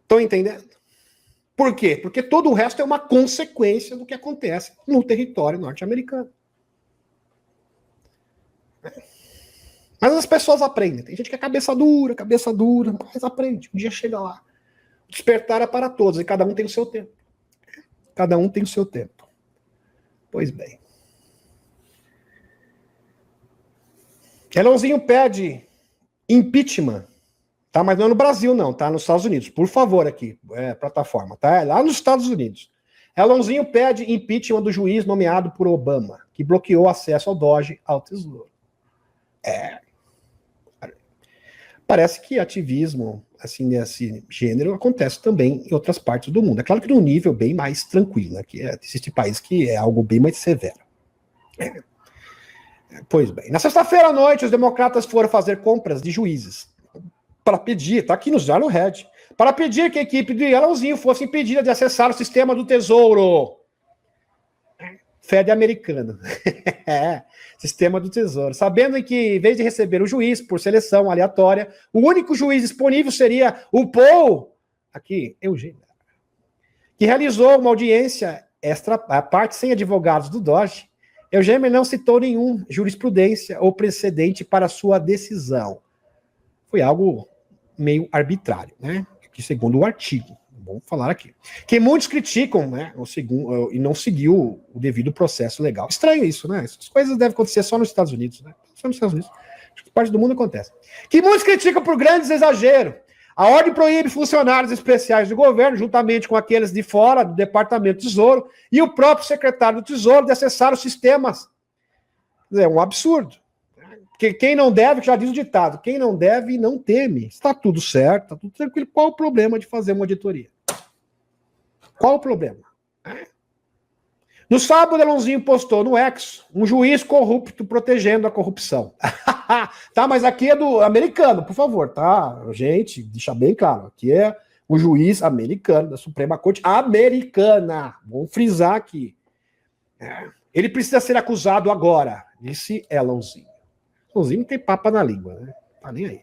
Speaker 1: Estão entendendo? Por quê? Porque todo o resto é uma consequência do que acontece no território norte-americano. Mas as pessoas aprendem. Tem gente que é cabeça dura, mas aprende. Um dia chega lá. O despertar é para todos e cada um tem o seu tempo. Cada um tem o seu tempo. Pois bem. Elonzinho pede impeachment, tá? Mas não é no Brasil, não, tá? Nos Estados Unidos. Por favor, aqui, plataforma, tá? É lá nos Estados Unidos. Elonzinho pede impeachment do juiz nomeado por Obama, que bloqueou acesso ao Doge ao Tesouro. Parece que ativismo assim desse gênero acontece também em outras partes do mundo. É claro que num nível bem mais tranquilo, né? Que existe país que é algo bem mais severo. Pois bem, na sexta-feira à noite, os democratas foram fazer compras de juízes para pedir, tá aqui no Jornal Red, para pedir que a equipe de Elonzinho fosse impedida de acessar o sistema do Tesouro. Fed americano. Sistema do Tesouro. Sabendo que, em vez de receber o juiz por seleção aleatória, o único juiz disponível seria o Paul, aqui, Eugênio, que realizou uma audiência extra a parte sem advogados do Doge. Eugênio não citou nenhum jurisprudência ou precedente para sua decisão. Foi algo meio arbitrário, né? Que segundo o artigo, vamos falar aqui, que muitos criticam, né? E não seguiu o devido processo legal. Estranho isso, né? Essas coisas devem acontecer só nos Estados Unidos, né? Só nos Estados Unidos. Parte do mundo acontece. Que muitos criticam por grandes exageros. A ordem proíbe funcionários especiais do governo, juntamente com aqueles de fora do Departamento do Tesouro, e o próprio secretário do Tesouro de acessar os sistemas. É um absurdo. Porque quem não deve, que já diz o ditado, quem não deve não teme. Está tudo certo, está tudo tranquilo. Qual o problema de fazer uma auditoria? Qual o problema? No sábado, Elonzinho postou no X um juiz corrupto protegendo a corrupção. Tá, mas aqui é do americano, por favor, tá? Gente, deixa bem claro, aqui é o juiz americano da Suprema Corte americana. Vamos frisar aqui. Ele precisa ser acusado agora, disse Elonzinho. Elonzinho não tem papa na língua, né? Tá nem aí.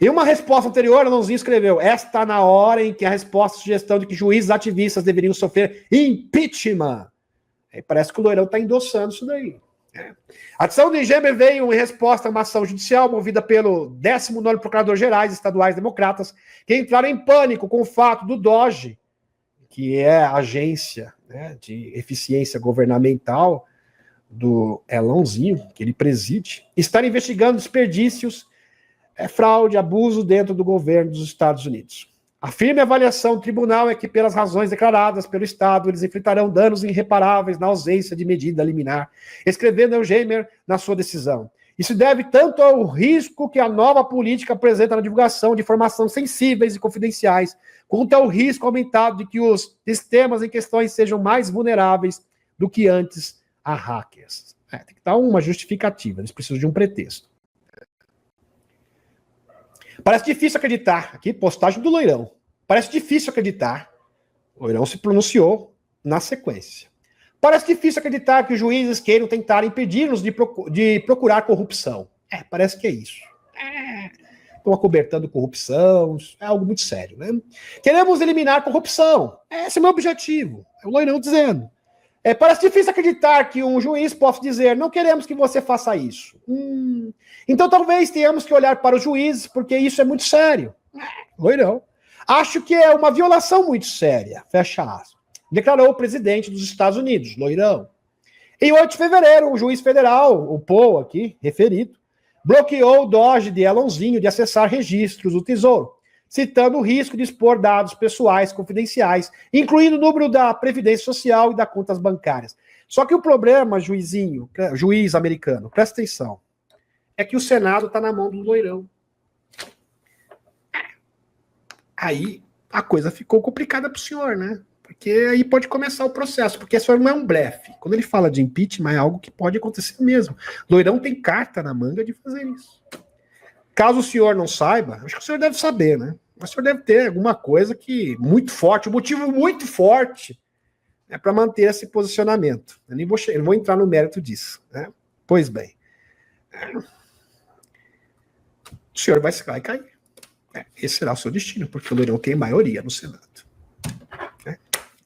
Speaker 1: Em uma resposta anterior, Elonzinho escreveu: está na hora em que a resposta à sugestão de que juízes ativistas deveriam sofrer impeachment. Aí parece que o Loirão está endossando isso daí. A ação do IGM veio em resposta a uma ação judicial movida pelo 19º Procurador-Gerais Estaduais Democratas, que entraram em pânico com o fato do DOGE, que é a agência, né, de eficiência governamental do Elonzinho, que ele preside, estar investigando desperdícios, fraude, abuso dentro do governo dos Estados Unidos. A firme avaliação do tribunal é que, pelas razões declaradas pelo Estado, eles enfrentarão danos irreparáveis na ausência de medida liminar, escrevendo Eugênio na sua decisão. Isso deve tanto ao risco que a nova política apresenta na divulgação de informações sensíveis e confidenciais, quanto ao risco aumentado de que os sistemas em questão sejam mais vulneráveis do que antes a hackers. Tem que dar uma justificativa, eles precisam de um pretexto. Parece difícil acreditar, aqui, postagem do Loirão. Parece difícil acreditar, o Loirão se pronunciou na sequência. Parece difícil acreditar que os juízes queiram tentar impedir-nos de procurar corrupção. Parece que é isso. Estão acobertando corrupção, é algo muito sério, né? Queremos eliminar a corrupção. Esse é o meu objetivo. É o Loirão dizendo. Parece difícil acreditar que um juiz possa dizer: não queremos que você faça isso. Então talvez tenhamos que olhar para os juízes, porque isso é muito sério. Loirão. Acho que é uma violação muito séria, fecha aspas, declarou o presidente dos Estados Unidos, Loirão. Em 8 de fevereiro, o juiz federal, o Paul aqui, referido, bloqueou o Doge de Elonzinho de acessar registros do Tesouro, citando o risco de expor dados pessoais confidenciais, incluindo o número da Previdência Social e das contas bancárias. Só que o problema, juiz americano, presta atenção, é que o Senado está na mão do Loirão. Aí a coisa ficou complicada para o senhor, né? Porque aí pode começar o processo, porque o senhor não é um blefe. Quando ele fala de impeachment, é algo que pode acontecer mesmo. Loirão tem carta na manga de fazer isso. Caso o senhor não saiba, acho que o senhor deve saber, né? Mas o senhor deve ter alguma coisa que muito forte, um motivo muito forte, né, para manter esse posicionamento. Eu nem vou entrar no mérito disso, né? Pois bem, o senhor vai cair. Esse será o seu destino, porque o Loirão tem maioria no Senado.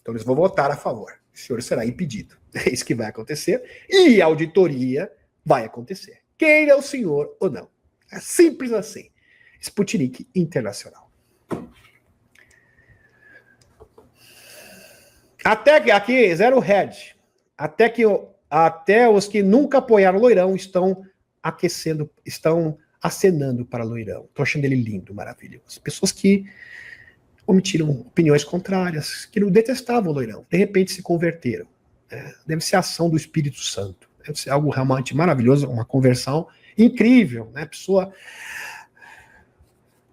Speaker 1: Então eles vão votar a favor. O senhor será impedido. É isso que vai acontecer. E a auditoria vai acontecer. Queira o senhor ou não. É simples assim. Sputnik Internacional. Até aqui, zero head. Até os que nunca apoiaram o Loirão estão aquecendo, estão acenando para o Loirão. Estou achando ele lindo, maravilhoso. Pessoas que omitiram opiniões contrárias, que não detestavam o Loirão, de repente se converteram. Deve ser a ação do Espírito Santo. Deve ser algo realmente maravilhoso, uma conversão incrível, né? A pessoa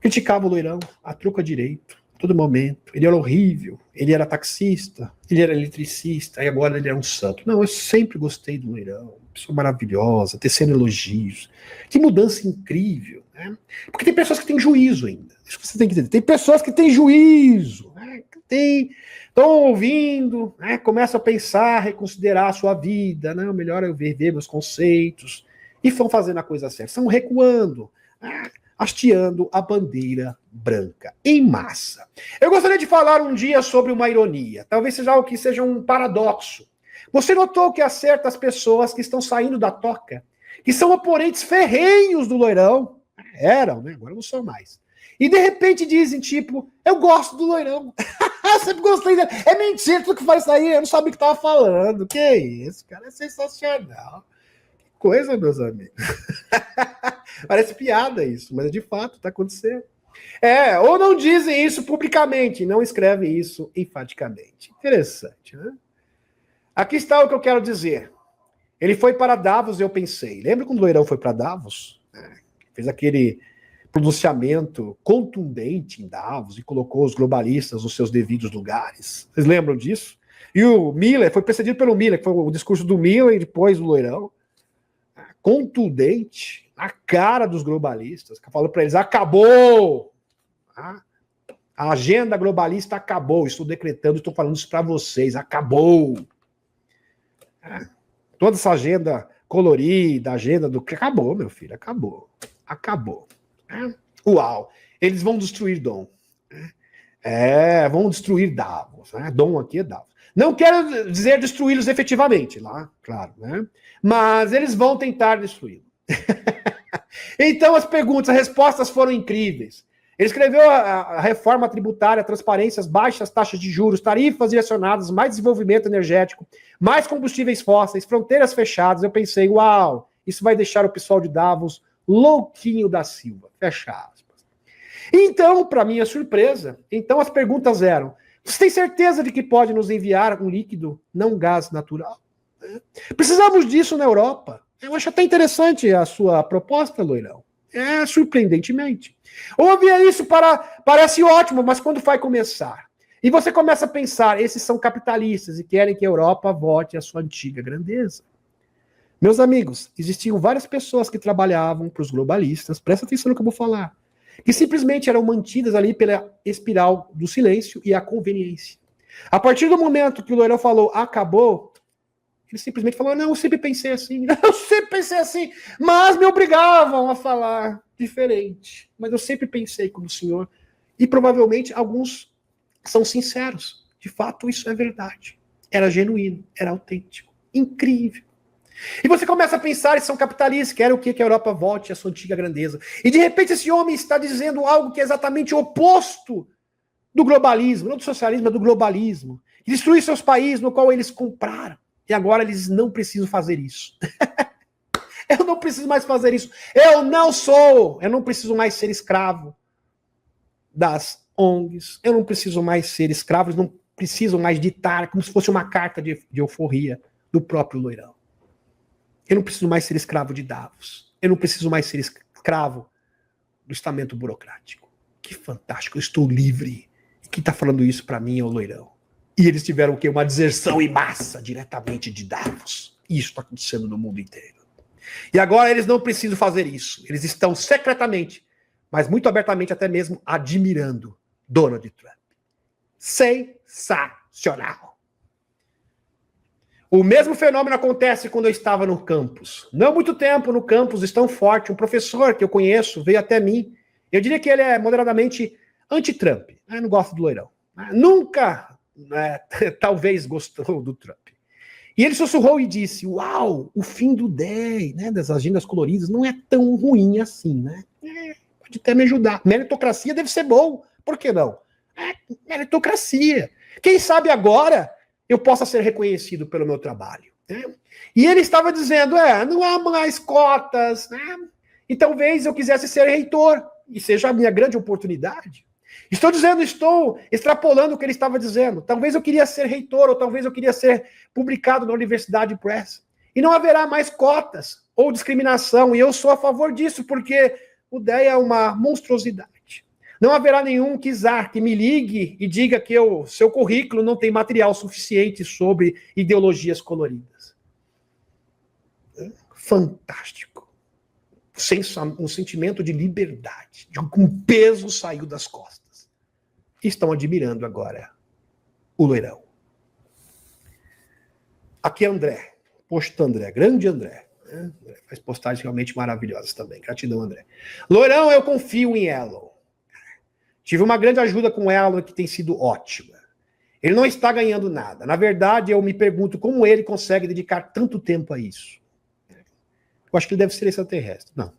Speaker 1: criticava o Loirão a troca direito, a todo momento. Ele era horrível, ele era taxista, ele era eletricista, e agora ele é um santo. Não, eu sempre gostei do Loirão, pessoa maravilhosa, tecendo elogios. Que mudança incrível, né? Porque tem pessoas que têm juízo ainda. Isso que você tem que entender. Tem pessoas que têm juízo, né? Estão ouvindo, né? Começam a pensar, reconsiderar a sua vida, né? O melhor é eu ver meus conceitos, e estão fazendo a coisa certa, estão recuando, né? Hasteando a bandeira branca, em massa. Eu gostaria de falar um dia sobre uma ironia, talvez seja algo que seja um paradoxo. Você notou que há certas pessoas que estão saindo da toca, que são oponentes ferrenhos do Loirão, eram, né? Agora não são mais. E de repente dizem, tipo, eu gosto do Loirão. Sempre gostei dele. É mentira, tudo que faz sair, eu não sabia o que estava falando. Que isso, cara, é sensacional. Que coisa, meus amigos. Parece piada isso, mas de fato está acontecendo. Ou não dizem isso publicamente, não escrevem isso enfaticamente. Interessante, né? Aqui está o que eu quero dizer. Ele foi para Davos, eu pensei. Lembra quando o Loirão foi para Davos? Fez aquele pronunciamento contundente em Davos e colocou os globalistas nos seus devidos lugares. Vocês lembram disso? E o Miller, foi precedido pelo Miller, que foi o discurso do Miller e depois do Loirão. Contundente, na cara dos globalistas, que falou para eles, acabou! A agenda globalista acabou, estou decretando, estou falando isso para vocês, acabou! Toda essa agenda colorida, agenda do... Acabou, meu filho, acabou. Acabou. Uau! Eles vão destruir Dom. Vão destruir Davos. Dom aqui é Davos. Não quero dizer destruí-los efetivamente, lá, claro, né? Mas eles vão tentar destruí-lo. Então as perguntas, as respostas foram incríveis. Ele escreveu a reforma tributária, transparências, baixas taxas de juros, tarifas direcionadas, mais desenvolvimento energético, mais combustíveis fósseis, fronteiras fechadas. Eu pensei, uau, isso vai deixar o pessoal de Davos louquinho da Silva. Fecha aspas. Então, para minha surpresa, as perguntas eram, você tem certeza de que pode nos enviar um líquido, não gás natural? Precisamos disso na Europa. Eu acho até interessante a sua proposta, Loirão. Surpreendentemente. Ouvia isso, parece ótimo, mas quando vai começar? E você começa a pensar, esses são capitalistas e querem que a Europa volte à sua antiga grandeza. Meus amigos, existiam várias pessoas que trabalhavam para os globalistas, presta atenção no que eu vou falar, que simplesmente eram mantidas ali pela espiral do silêncio e a conveniência. A partir do momento que o Loirão falou, acabou, ele simplesmente falou, não, eu sempre pensei assim, mas me obrigavam a falar diferente. Mas eu sempre pensei como o senhor. E provavelmente alguns são sinceros. De fato, isso é verdade. Era genuíno, era autêntico. Incrível. E você começa a pensar, eles são capitalistas, querem o quê? Que a Europa volte à sua antiga grandeza. E de repente esse homem está dizendo algo que é exatamente o oposto do globalismo, não do socialismo, mas do globalismo. Destruir seus países no qual eles compraram. E agora eles não precisam fazer isso. Eu não preciso mais fazer isso. Eu não preciso mais ser escravo das ONGs. Eu não preciso mais ser escravo, eles não precisam mais ditar como se fosse uma carta de euforia do próprio Loirão. Eu não preciso mais ser escravo de Davos. Eu não preciso mais ser escravo do estamento burocrático. Que fantástico, eu estou livre. E quem está falando isso para mim é o Loirão. E eles tiveram o quê? Uma deserção em massa diretamente de Davos. Isso está acontecendo no mundo inteiro. E agora eles não precisam fazer isso. Eles estão secretamente, mas muito abertamente até mesmo, admirando Donald Trump. Sensacional. O mesmo fenômeno acontece quando eu estava no campus. Não há muito tempo no campus, tão forte, um professor que eu conheço veio até mim. Eu diria que ele é moderadamente anti-Trump. Eu não gosto do Loirão. Nunca, talvez, gostou do Trump. E ele sussurrou e disse, uau, o fim do DEI, né, das agendas coloridas, não é tão ruim assim, né? Pode até me ajudar. Meritocracia deve ser bom. Por que não? Meritocracia. Quem sabe agora eu possa ser reconhecido pelo meu trabalho. Né? E ele estava dizendo, não há mais cotas, né? E talvez eu quisesse ser reitor, e seja a minha grande oportunidade. Estou extrapolando o que ele estava dizendo. Talvez eu queria ser reitor, ou talvez eu queria ser publicado na Universidade Press. E não haverá mais cotas ou discriminação, e eu sou a favor disso, porque o DEA é uma monstruosidade. Não haverá nenhum czar que me ligue e diga que o seu currículo não tem material suficiente sobre ideologias coloridas. Fantástico. Um sentimento de liberdade, de um peso saiu das costas. Estão admirando agora o loirão. Aqui é André, posto André, grande André. Né? Faz postagens realmente maravilhosas também. Gratidão, André. Loirão, eu confio em Elon. Tive uma grande ajuda com Elon que tem sido ótima. Ele não está ganhando nada. Na verdade, eu me pergunto como ele consegue dedicar tanto tempo a isso. Eu acho que ele deve ser extraterrestre. Não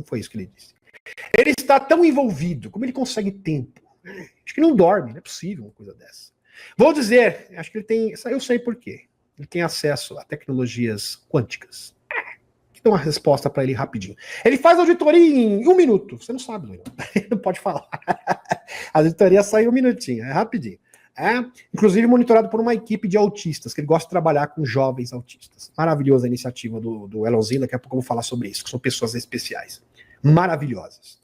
Speaker 1: foi isso que ele disse. Ele está tão envolvido, como ele consegue tempo? Acho que não dorme, não é possível uma coisa dessa. Vou dizer, acho que ele tem, eu sei por quê. Ele tem acesso a tecnologias quânticas. Que dão uma resposta para ele rapidinho. Ele faz auditoria em 1 minuto. Você não sabe, Luiz. Ele não pode falar. A auditoria sai em 1 minutinho, é rapidinho. Inclusive monitorado por uma equipe de autistas, que ele gosta de trabalhar com jovens autistas. Maravilhosa a iniciativa do Elonzinho, daqui a pouco eu vou falar sobre isso, que são pessoas especiais. Maravilhosas.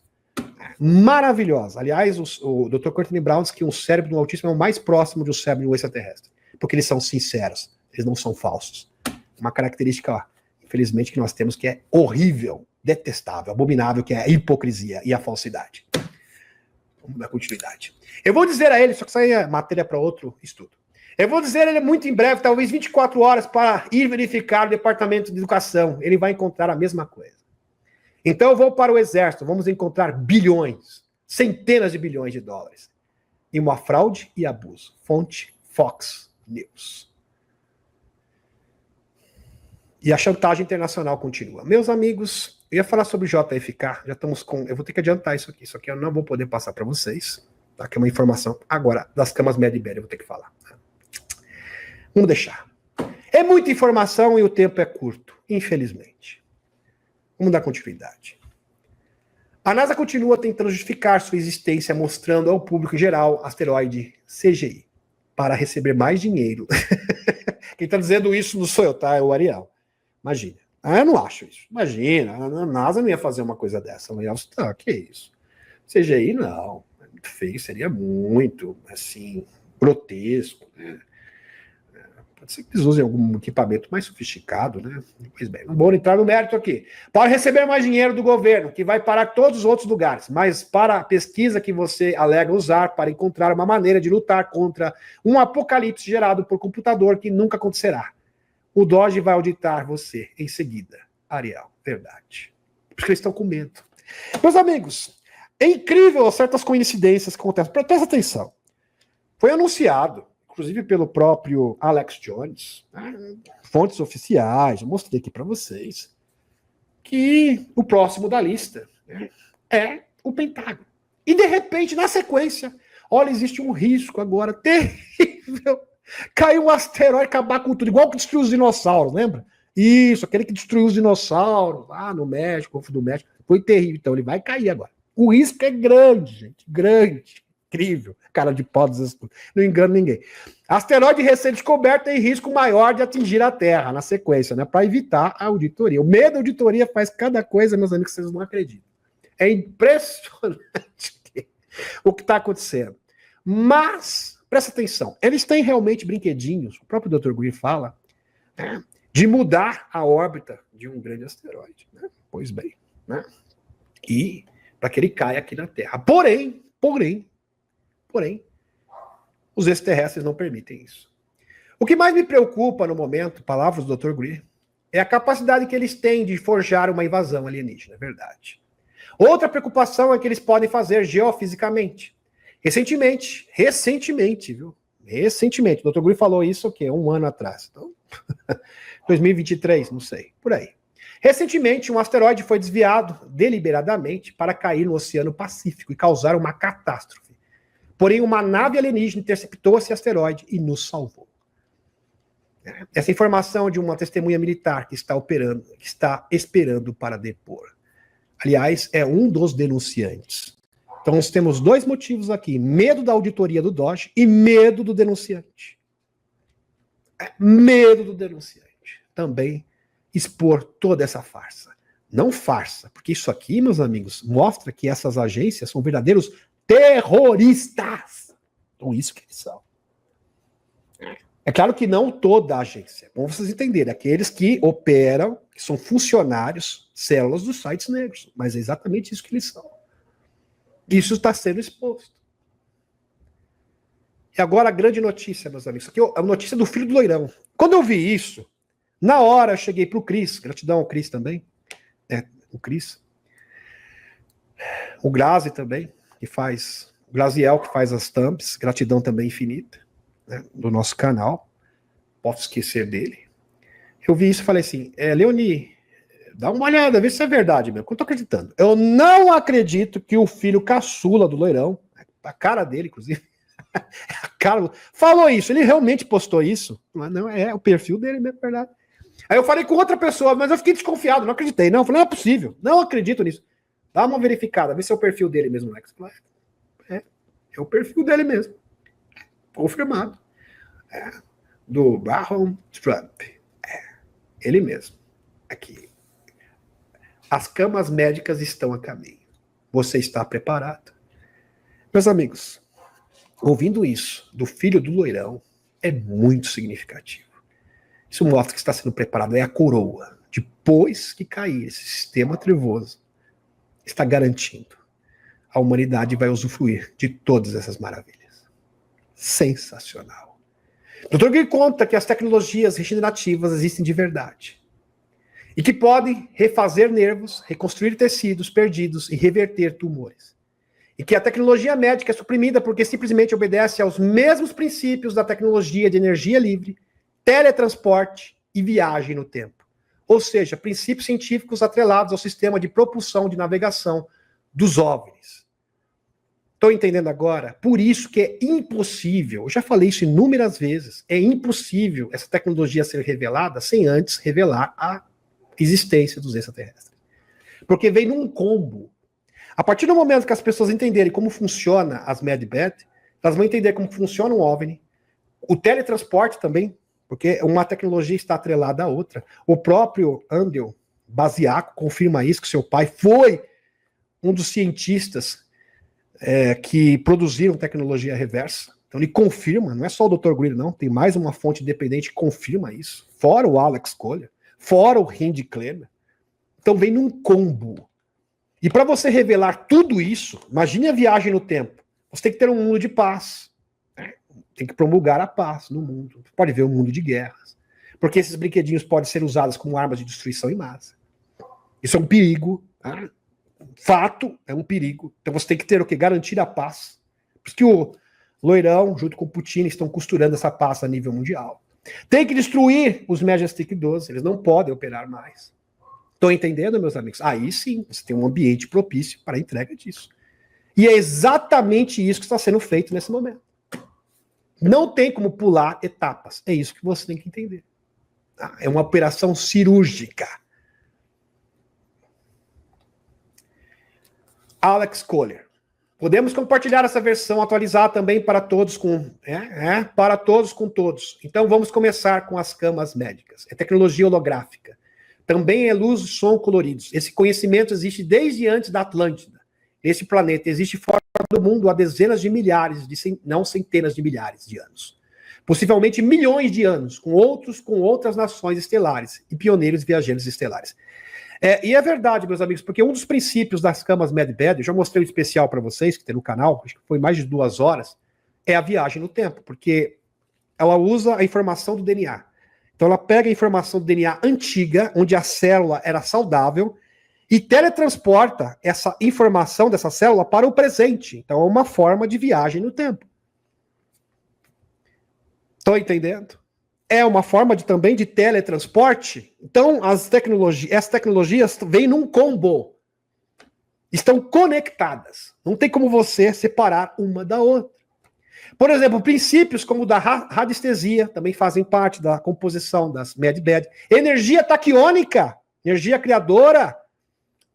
Speaker 1: Maravilhosa. Aliás, o Dr. Courtney Brown diz que um cérebro do autista é o mais próximo de um cérebro de um extraterrestre, porque eles são sinceros, eles não são falsos. Uma característica, infelizmente, que nós temos que é horrível, detestável, abominável, que é a hipocrisia e a falsidade. Vamos dar continuidade. Eu vou dizer a ele, só que isso aí é matéria para outro estudo. Eu vou dizer a ele muito em breve, talvez 24 horas, para ir verificar o Departamento de Educação. Ele vai encontrar a mesma coisa. Então eu vou para o Exército, vamos encontrar bilhões, centenas de bilhões de dólares. E uma fraude e abuso. Fonte Fox News. E a chantagem internacional continua. Meus amigos, eu ia falar sobre JFK, já estamos com... Eu vou ter que adiantar isso aqui eu não vou poder passar para vocês, tá? Que é uma informação agora das camas Medibéria, eu vou ter que falar. Vamos deixar. É muita informação e o tempo é curto, infelizmente. Vamos dar continuidade. A NASA continua tentando justificar sua existência, mostrando ao público em geral asteroide CGI, para receber mais dinheiro. Quem está dizendo isso não sou eu, tá? É o Ariel. Imagina. Eu não acho isso. Imagina, a NASA não ia fazer uma coisa dessa. O Ariel, que isso? CGI, não. É muito feio, seria muito, assim, grotesco, né? Pode ser que eles usem algum equipamento mais sofisticado, né? Pois bem, não vou entrar no mérito aqui. Para receber mais dinheiro do governo, que vai para todos os outros lugares, mas para a pesquisa que você alega usar para encontrar uma maneira de lutar contra um apocalipse gerado por computador que nunca acontecerá. O Doge vai auditar você em seguida. Ariel, verdade. Porque eles estão com medo. Meus amigos, é incrível certas coincidências que acontecem. Presta atenção. Foi anunciado, inclusive pelo próprio Alex Jones, fontes oficiais, eu mostrei aqui para vocês, que o próximo da lista é o Pentágono. E de repente, na sequência, olha, existe um risco agora terrível. Caiu um asteroide, acabar com tudo, igual que destruiu os dinossauros, lembra? Isso, aquele que destruiu os dinossauros lá no México, Golfo do México, foi terrível. Então ele vai cair agora. O risco é grande, gente, grande. Incrível, cara de pau, não engano ninguém. Asteroide recém-descoberto tem risco maior de atingir a Terra na sequência, né? Para evitar a auditoria. O medo da auditoria faz cada coisa, meus amigos, que vocês não acreditam. É impressionante o que está acontecendo. Mas, presta atenção, eles têm realmente brinquedinhos, o próprio Dr. Greer fala, né, de mudar a órbita de um grande asteroide. Né? Pois bem, né? E para que ele caia aqui na Terra. Porém, os extraterrestres não permitem isso. O que mais me preocupa no momento, palavras do Dr. Greer, é a capacidade que eles têm de forjar uma invasão alienígena, é verdade. Outra preocupação é que eles podem fazer geofisicamente. Recentemente, viu? Recentemente, o Dr. Greer falou isso o quê? 1 ano atrás. Então, 2023, não sei, por aí. Recentemente, um asteroide foi desviado deliberadamente para cair no Oceano Pacífico e causar uma catástrofe. Porém, uma nave alienígena interceptou esse asteroide e nos salvou. Essa informação de uma testemunha militar que está operando, que está esperando para depor. Aliás, é um dos denunciantes. Então, nós temos dois motivos aqui: medo da auditoria do DOGE e medo do denunciante. Medo do denunciante. Também expor toda essa farsa. Não farsa, porque isso aqui, meus amigos, mostra que essas agências são verdadeiros terroristas. Então, isso que eles são. É claro que não toda a agência. É bom vocês entenderem. Aqueles que operam, que são funcionários, células dos sites negros. Mas é exatamente isso que eles são. Isso está sendo exposto. E agora a grande notícia, meus amigos. Isso aqui é a notícia do filho do Loirão. Quando eu vi isso, na hora eu cheguei para o Cris. Gratidão ao Cris também. O Cris. O Grazi também, que faz... O Graziel, que faz as thumbs. Gratidão também infinita. Né, do nosso canal, posso esquecer dele. Eu vi isso e falei assim, Leoni, dá uma olhada, vê se é verdade mesmo, eu tô acreditando. Eu não acredito que o filho caçula do Loirão, a cara dele, inclusive, a cara, falou isso, ele realmente postou isso, não é o perfil dele mesmo, verdade. Aí eu falei com outra pessoa, mas eu fiquei desconfiado, não acreditei, não, eu falei, não é possível, não acredito nisso. Dá uma verificada, vê se é o perfil dele mesmo, Lex. É o perfil dele mesmo. Confirmado. Do Baron Trump. Ele mesmo. Aqui. As camas médicas estão a caminho. Você está preparado? Meus amigos, ouvindo isso do filho do Loirão é muito significativo. Isso mostra que está sendo preparado. É a coroa. Depois que cair esse sistema trevoso, está garantindo. A humanidade vai usufruir de todas essas maravilhas. Sensacional. Dr. Gui conta que as tecnologias regenerativas existem de verdade e que podem refazer nervos, reconstruir tecidos perdidos e reverter tumores. E que a tecnologia médica é suprimida porque simplesmente obedece aos mesmos princípios da tecnologia de energia livre, teletransporte e viagem no tempo. Ou seja, princípios científicos atrelados ao sistema de propulsão de navegação dos OVNIs. Estão entendendo agora? Por isso que é impossível, eu já falei isso inúmeras vezes, é impossível essa tecnologia ser revelada sem antes revelar a existência dos extraterrestres. Porque vem num combo. A partir do momento que as pessoas entenderem como funciona as MedBed, elas vão entender como funciona um OVNI, o teletransporte também, porque uma tecnologia está atrelada à outra. O próprio Andel Basiaco confirma isso, que seu pai foi um dos cientistas que produziram tecnologia reversa. Então ele confirma, não é só o Dr. Greer, não, tem mais uma fonte independente que confirma isso, fora o Alex Collier, fora o Randy Kleber. Então vem num combo. E para você revelar tudo isso, imagine a viagem no tempo. Você tem que ter um mundo de paz. Né? Tem que promulgar a paz no mundo. Pode ver um mundo de guerras. Porque esses brinquedinhos podem ser usados como armas de destruição em massa. Isso é um perigo. Tá? Fato, é um perigo. Então você tem que ter o quê? Garantir a paz. Por isso que o Loirão, junto com o Putin, estão costurando essa paz a nível mundial. Tem que destruir os Majestic 12. Eles não podem operar mais. Estão entendendo, meus amigos? Aí sim, você tem um ambiente propício para a entrega disso. E é exatamente isso que está sendo feito nesse momento. Não tem como pular etapas. É isso que você tem que entender. Tá? É uma operação cirúrgica. Alex Collier. Podemos compartilhar essa versão, atualizar também para todos para todos com todos. Então vamos começar com as camas médicas. É tecnologia holográfica. Também é luz, som, coloridos. Esse conhecimento existe desde antes da Atlântida. Esse planeta existe fora do mundo há dezenas de milhares, não centenas de milhares de anos. Possivelmente milhões de anos, com outras nações estelares e pioneiros viajantes estelares. E é verdade, meus amigos, porque um dos princípios das camas MedBed, eu já mostrei um especial para vocês, que tem no canal, acho que foi mais de 2 horas, é a viagem no tempo, porque ela usa a informação do DNA. Então ela pega a informação do DNA antiga, onde a célula era saudável, e teletransporta essa informação dessa célula para o presente. Então é uma forma de viagem no tempo. Estão entendendo? É uma forma também de teletransporte. Então as tecnologias vêm num combo. Estão conectadas. Não tem como você separar uma da outra. Por exemplo, princípios como o da radiestesia também fazem parte da composição das MedBed. Energia taquiônica, energia criadora,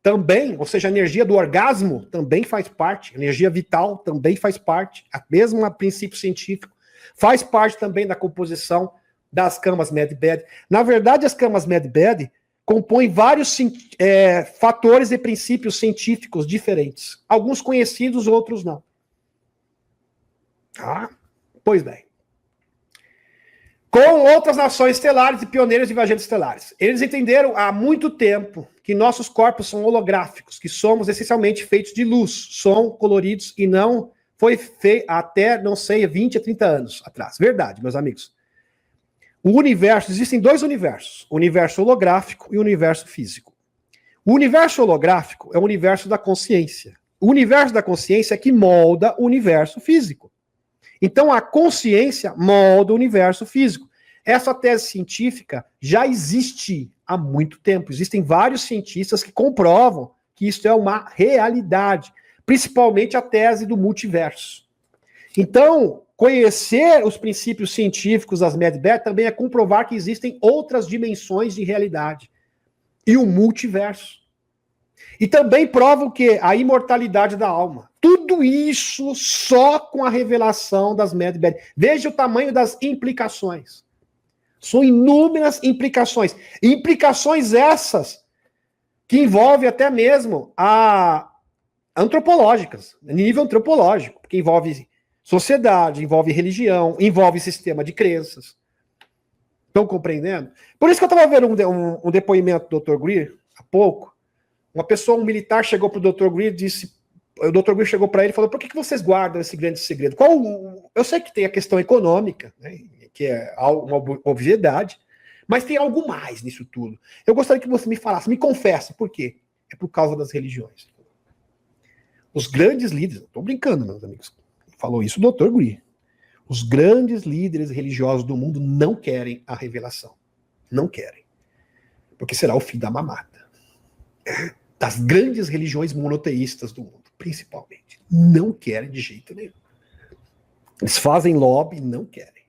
Speaker 1: também, ou seja, a energia do orgasmo também faz parte, energia vital também faz parte, a mesma princípio científico, faz parte também da composição das camas MedBed. Na verdade, as camas MedBed compõem vários fatores e princípios científicos diferentes. Alguns conhecidos, outros não. Ah, pois bem. Com outras nações estelares e pioneiros de viajantes estelares. Eles entenderam há muito tempo que nossos corpos são holográficos, que somos essencialmente feitos de luz, som, coloridos, e não foi feito até, não sei, 20 a 30 anos atrás. Verdade, meus amigos. O universo, existem dois universos, o universo holográfico e o universo físico. O universo holográfico é o universo da consciência. O universo da consciência é que molda o universo físico. Então, a consciência molda o universo físico. Essa tese científica já existe há muito tempo. Existem vários cientistas que comprovam que isso é uma realidade, principalmente a tese do multiverso. Então, conhecer os princípios científicos das MedBed também é comprovar que existem outras dimensões de realidade e o multiverso. E também provam que a imortalidade da alma. Tudo isso só com a revelação das MedBed. Veja o tamanho das implicações. São inúmeras implicações. Implicações essas que envolvem até mesmo antropológicas, nível antropológico, que envolve sociedade, envolve religião, envolve sistema de crenças. Estão compreendendo? Por isso que eu estava vendo um depoimento do Dr. Greer há pouco. Uma pessoa, um militar, chegou para o Dr. Greer e disse... O Dr. Greer chegou para ele e falou, por que vocês guardam esse grande segredo? Eu sei que tem a questão econômica, né, que é uma obviedade, mas tem algo mais nisso tudo. Eu gostaria que você me falasse, me confesse, por quê? É por causa das religiões. Os grandes líderes, não estou brincando, meus amigos, falou isso o Dr. Greer. Os grandes líderes religiosos do mundo não querem a revelação. Não querem. Porque será o fim da mamata. Das grandes religiões monoteístas do mundo, principalmente. Não querem de jeito nenhum. Eles fazem lobby e não querem.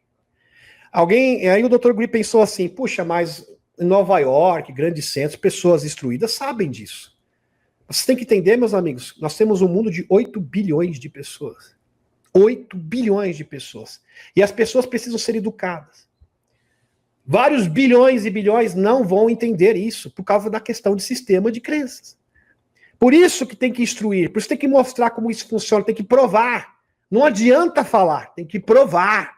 Speaker 1: Aí o Dr. Greer pensou assim, puxa, mas em Nova York, grandes centros, pessoas instruídas sabem disso. Vocês têm que entender, meus amigos, nós temos um mundo de 8 bilhões de pessoas. 8 bilhões de pessoas. E as pessoas precisam ser educadas. Vários bilhões e bilhões não vão entender isso por causa da questão de sistema de crenças. Por isso que tem que instruir, por isso tem que mostrar como isso funciona, tem que provar. Não adianta falar, tem que provar.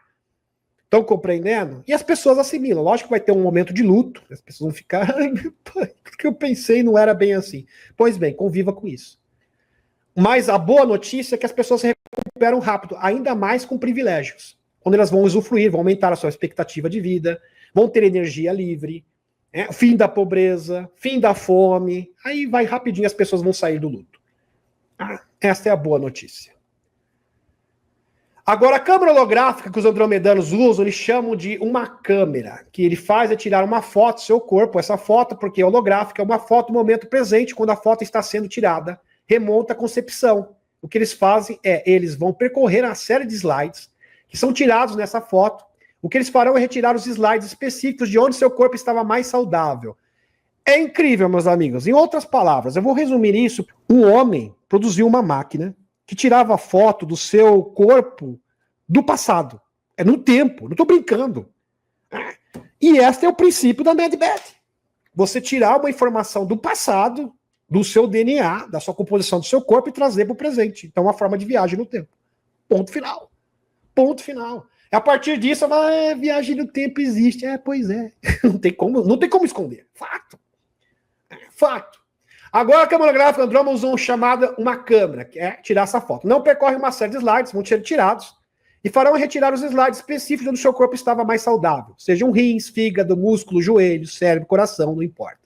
Speaker 1: Estão compreendendo? E as pessoas assimilam. Lógico que vai ter um momento de luto, as pessoas vão ficar, ai meu pai, o que eu pensei não era bem assim. Pois bem, conviva com isso. Mas a boa notícia é que as pessoas se recuperam rápido, ainda mais com privilégios. Quando elas vão usufruir, vão aumentar a sua expectativa de vida, vão ter energia livre, fim da pobreza, fim da fome, aí vai rapidinho, as pessoas vão sair do luto. Essa é a boa notícia. Agora, a câmera holográfica que os andromedanos usam, eles chamam de uma câmera, que ele faz é tirar uma foto do seu corpo, essa foto, porque é holográfica, é uma foto do momento presente, quando a foto está sendo tirada, remonta a concepção. O que eles fazem eles vão percorrer uma série de slides, que são tirados nessa foto. O que eles farão é retirar os slides específicos de onde seu corpo estava mais saudável. É incrível, meus amigos. Em outras palavras, eu vou resumir isso. Um homem produziu uma máquina que tirava foto do seu corpo do passado. É no tempo, não estou brincando. E este é o princípio da MedBed. Você tirar uma informação do passado, do seu DNA, da sua composição do seu corpo e trazer para o presente. Então, uma forma de viagem no tempo. Ponto final. Ponto final. A partir disso, viagem no tempo existe. Pois é. Não tem como esconder. Fato. Fato. Agora, a câmera holográfica Andrômeda usou uma câmera, que é tirar essa foto. Não percorre uma série de slides, vão ser tirados, e farão retirar os slides específicos onde o seu corpo estava mais saudável. Sejam rins, fígado, músculo, joelho, cérebro, coração, não importa.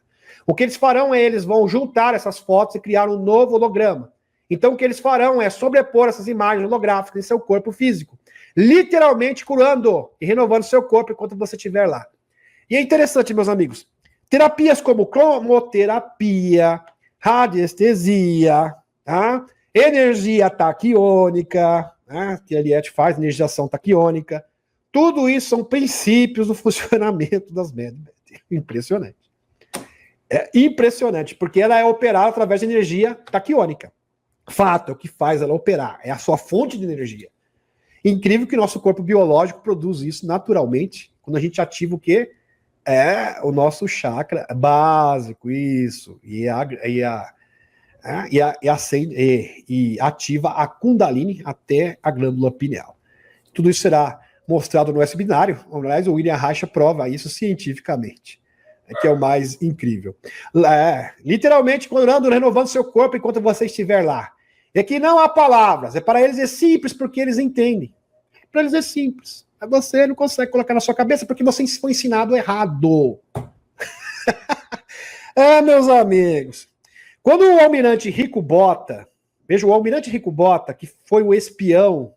Speaker 1: O que eles farão eles vão juntar essas fotos e criar um novo holograma. Então, o que eles farão é sobrepor essas imagens holográficas em seu corpo físico, literalmente curando e renovando seu corpo enquanto você estiver lá. E é interessante, meus amigos, terapias como cromoterapia, radiestesia, tá? energia taquiônica, né, que a Eliette faz, energização taquiônica. Tudo isso são princípios do funcionamento das MEDBET. Impressionante. É impressionante, porque ela é operada através de energia taquiônica. Fato, é o que faz ela operar, é a sua fonte de energia. Incrível que nosso corpo biológico produz isso naturalmente, quando a gente ativa o quê? É o nosso chakra básico, isso, e ativa a Kundalini até a glândula pineal. Tudo isso será mostrado no webinário. Aliás, o William Reich prova isso cientificamente, que é o mais incrível. Literalmente, quando ando renovando seu corpo enquanto você estiver lá. E aqui não há palavras, para eles é simples porque eles entendem. Para eles é simples. Você não consegue colocar na sua cabeça porque você foi ensinado errado. Meus amigos. Quando o almirante Rico Botta, veja, o almirante Rico Botta, que foi o espião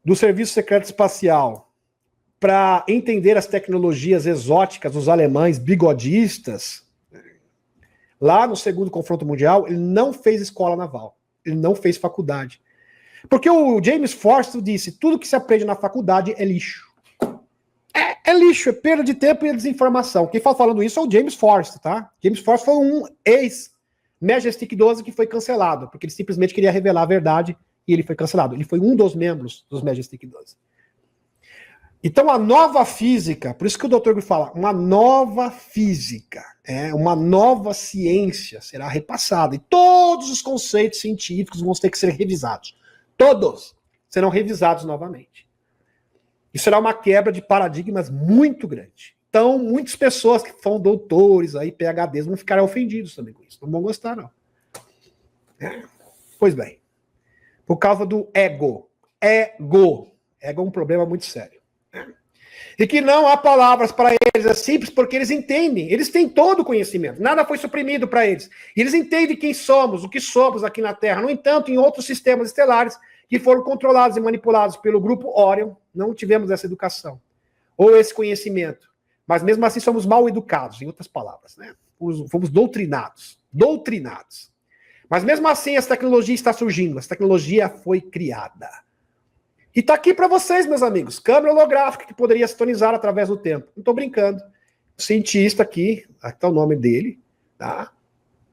Speaker 1: do Serviço Secreto Espacial, para entender as tecnologias exóticas dos alemães bigodistas, lá no segundo confronto mundial, ele não fez escola naval, ele não fez faculdade. Porque o James Forrestal disse, tudo que se aprende na faculdade é lixo. É lixo, é perda de tempo e desinformação. Quem fala falando isso é o James Forrestal, tá? James Forrestal foi um ex-Majestic 12 que foi cancelado, porque ele simplesmente queria revelar a verdade e ele foi cancelado. Ele foi um dos membros dos Majestic 12. Então, a nova física, por isso que o Dr. fala, uma nova física, uma nova ciência será repassada. E todos os conceitos científicos vão ter que ser revisados. Todos serão revisados novamente. Isso será uma quebra de paradigmas muito grande. Então, muitas pessoas que são doutores, aí, PhDs, vão ficar ofendidos também com isso. Não vão gostar, não. Pois bem. Por causa do ego. Ego é um problema muito sério. E que não há palavras para eles, é simples porque eles entendem, eles têm todo o conhecimento, nada foi suprimido para eles. E eles entendem quem somos, o que somos aqui na Terra. No entanto, em outros sistemas estelares que foram controlados e manipulados pelo grupo Orion, não tivemos essa educação, ou esse conhecimento. Mas mesmo assim somos mal educados, em outras palavras, né? Fomos doutrinados. Mas mesmo assim essa tecnologia está surgindo, essa tecnologia foi criada. E está aqui para vocês, meus amigos, câmera holográfica que poderia sintonizar através do tempo. Não estou brincando. O cientista aqui está o nome dele, tá?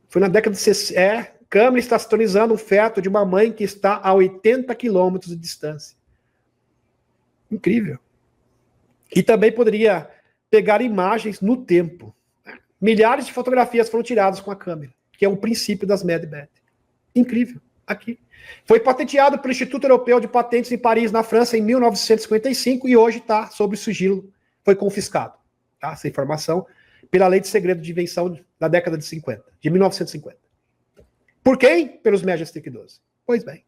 Speaker 1: Foi na década de 60. Câmera está sintonizando um feto de uma mãe que está a 80 quilômetros de distância. Incrível. E também poderia pegar imagens no tempo. Milhares de fotografias foram tiradas com a câmera, que é o princípio das MEDBET. Incrível. Aqui. Foi patenteado pelo Instituto Europeu de Patentes em Paris, na França, em 1955 e hoje está sob sigilo. Foi confiscado, tá? Essa informação, pela Lei de Segredo de Invenção da década de 50, de 1950. Por quem? Pelos Majestic 12. Pois bem.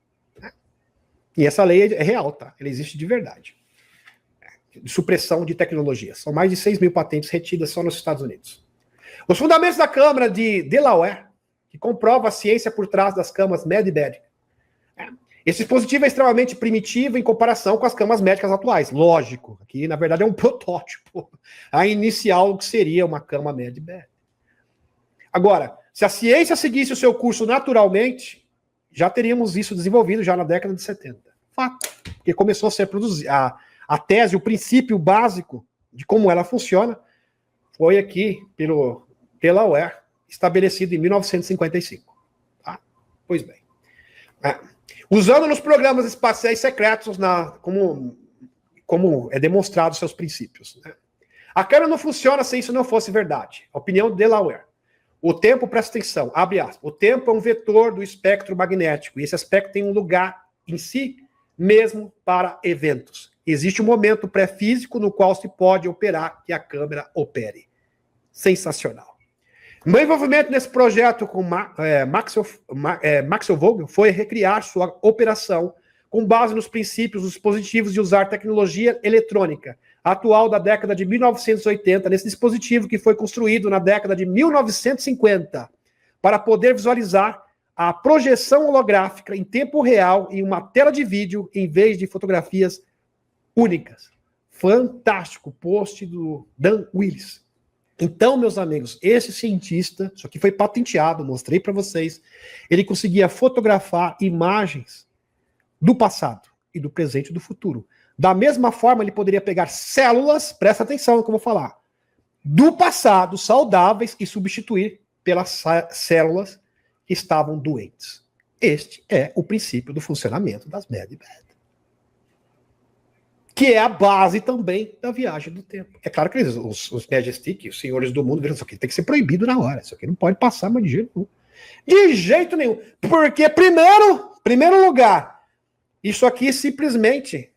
Speaker 1: E essa lei é real, tá? Ela existe de verdade. De supressão de tecnologia. São mais de 6 mil patentes retidas só nos Estados Unidos. Os fundamentos da Câmara de Delaware, que comprova a ciência por trás das camas MEDBET. Esse dispositivo é extremamente primitivo em comparação com as camas médicas atuais. Lógico, aqui na verdade é um protótipo. A inicial que seria uma cama MEDBET. Agora, se a ciência seguisse o seu curso naturalmente, já teríamos isso desenvolvido já na década de 70. Fato. Porque começou a ser produzida. A tese, o princípio básico de como ela funciona, foi aqui pelo Delaware, estabelecido em 1955. Tá? Pois bem. Usando nos programas espaciais secretos como é demonstrado seus princípios. Né? A câmera não funciona se isso não fosse verdade. A opinião de Delaware. O tempo, presta atenção, abre aspas, o tempo é um vetor do espectro magnético, e esse aspecto tem um lugar em si mesmo para eventos. Existe um momento pré-físico no qual se pode operar que a câmera opere. Sensacional. Meu envolvimento nesse projeto com Maxwell Vogel foi recriar sua operação com base nos princípios dos dispositivos de usar tecnologia eletrônica, atual da década de 1980, nesse dispositivo que foi construído na década de 1950, para poder visualizar a projeção holográfica em tempo real em uma tela de vídeo, em vez de fotografias únicas. Fantástico post do Dan Willis. Então, meus amigos, esse cientista, isso aqui foi patenteado, mostrei para vocês, ele conseguia fotografar imagens do passado e do presente e do futuro. Da mesma forma, ele poderia pegar células, presta atenção no que eu vou falar, do passado, saudáveis, e substituir pelas células que estavam doentes. Este é o princípio do funcionamento das MedBed, que é a base também da viagem do tempo. É claro que os Majestic, os senhores do mundo, viram isso aqui, tem que ser proibido na hora. Isso aqui não pode passar, mas de jeito nenhum. De jeito nenhum. Porque, primeiro lugar, isso aqui simplesmente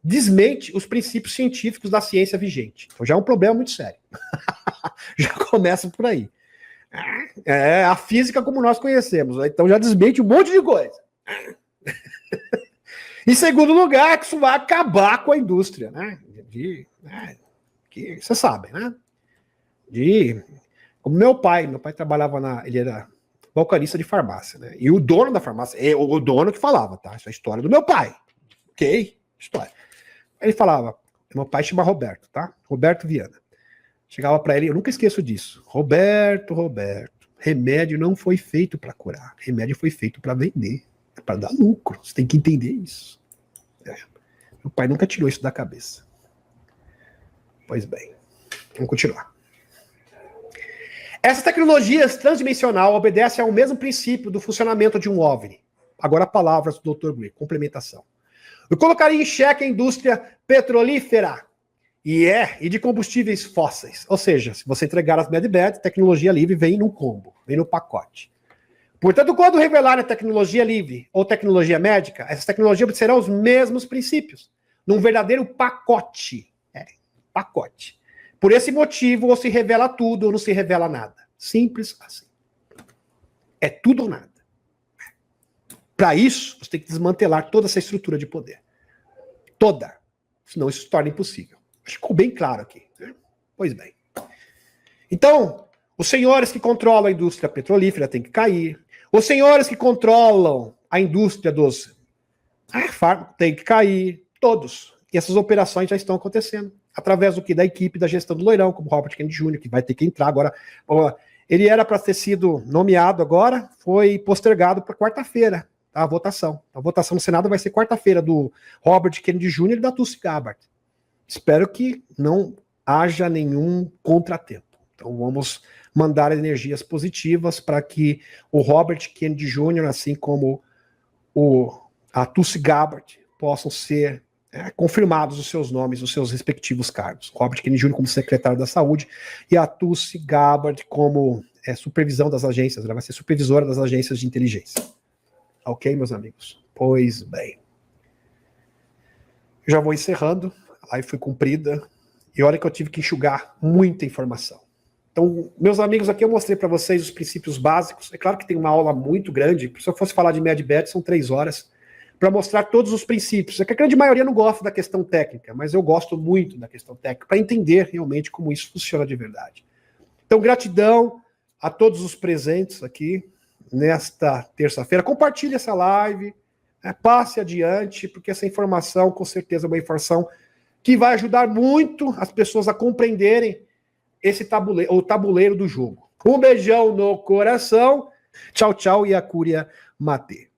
Speaker 1: desmente os princípios científicos da ciência vigente. Então já é um problema muito sério. Já começa por aí. É a física como nós conhecemos. Então já desmente um monte de coisa. Em segundo lugar, que isso vai acabar com a indústria, né? Que você sabe, né? Como meu pai trabalhava ele era balconista de farmácia, né? E o dono da farmácia, o dono que falava, tá? Isso é a história do meu pai. Ok? História. Ele falava, meu pai chama Roberto, tá? Roberto Viana. Chegava para ele, eu nunca esqueço disso. Roberto, remédio não foi feito para curar. Remédio foi feito para vender. É para dar lucro. Você tem que entender isso. Meu pai nunca tirou isso da cabeça. Pois bem, vamos continuar. Essas tecnologias transdimensional obedecem ao mesmo princípio do funcionamento de um OVNI. Agora palavras do Dr. Gray, complementação. Eu colocaria em xeque a indústria petrolífera e de combustíveis fósseis. Ou seja, se você entregar as MedBed, tecnologia livre vem no combo, vem no pacote. Portanto, quando revelarem a tecnologia livre ou tecnologia médica, essas tecnologias obterão os mesmos princípios, num verdadeiro pacote. Pacote. Por esse motivo, ou se revela tudo ou não se revela nada. Simples assim. É tudo ou nada. Para isso, você tem que desmantelar toda essa estrutura de poder. Toda. Senão isso se torna impossível. Acho que ficou bem claro aqui. Né? Pois bem. Então, os senhores que controlam a indústria petrolífera têm que cair. Os senhores que controlam a indústria dos fármacos têm que cair. Todos. E essas operações já estão acontecendo. Através do que? Da equipe da gestão do Loirão, como Robert Kennedy Jr., que vai ter que entrar agora. Ele era para ter sido nomeado agora, foi postergado para quarta-feira, tá? A votação. A votação no Senado vai ser quarta-feira do Robert Kennedy Jr. e da Tulsi Gabbard. Espero que não haja nenhum contratempo. Então vamos mandar energias positivas para que o Robert Kennedy Jr., assim como a Tulsi Gabbard, possam ser confirmados os seus nomes, os seus respectivos cargos. Robert Kennedy Jr. como secretário da Saúde e a Tulsi Gabbard como supervisão das agências. Ela vai ser supervisora das agências de inteligência. Ok, meus amigos? Pois bem. Já vou encerrando. A live foi cumprida. E olha que eu tive que enxugar muita informação. Então, meus amigos, aqui eu mostrei para vocês os princípios básicos. É claro que tem uma aula muito grande. Se eu fosse falar de MedBed, são 3 horas. Para mostrar todos os princípios. É que a grande maioria não gosta da questão técnica, mas eu gosto muito da questão técnica, para entender realmente como isso funciona de verdade. Então, gratidão a todos os presentes aqui nesta terça-feira. Compartilhe essa live, passe adiante, porque essa informação, com certeza, é uma informação que vai ajudar muito as pessoas a compreenderem esse tabuleiro, o tabuleiro do jogo. Um beijão no coração. Tchau, tchau e a Cúria Matê.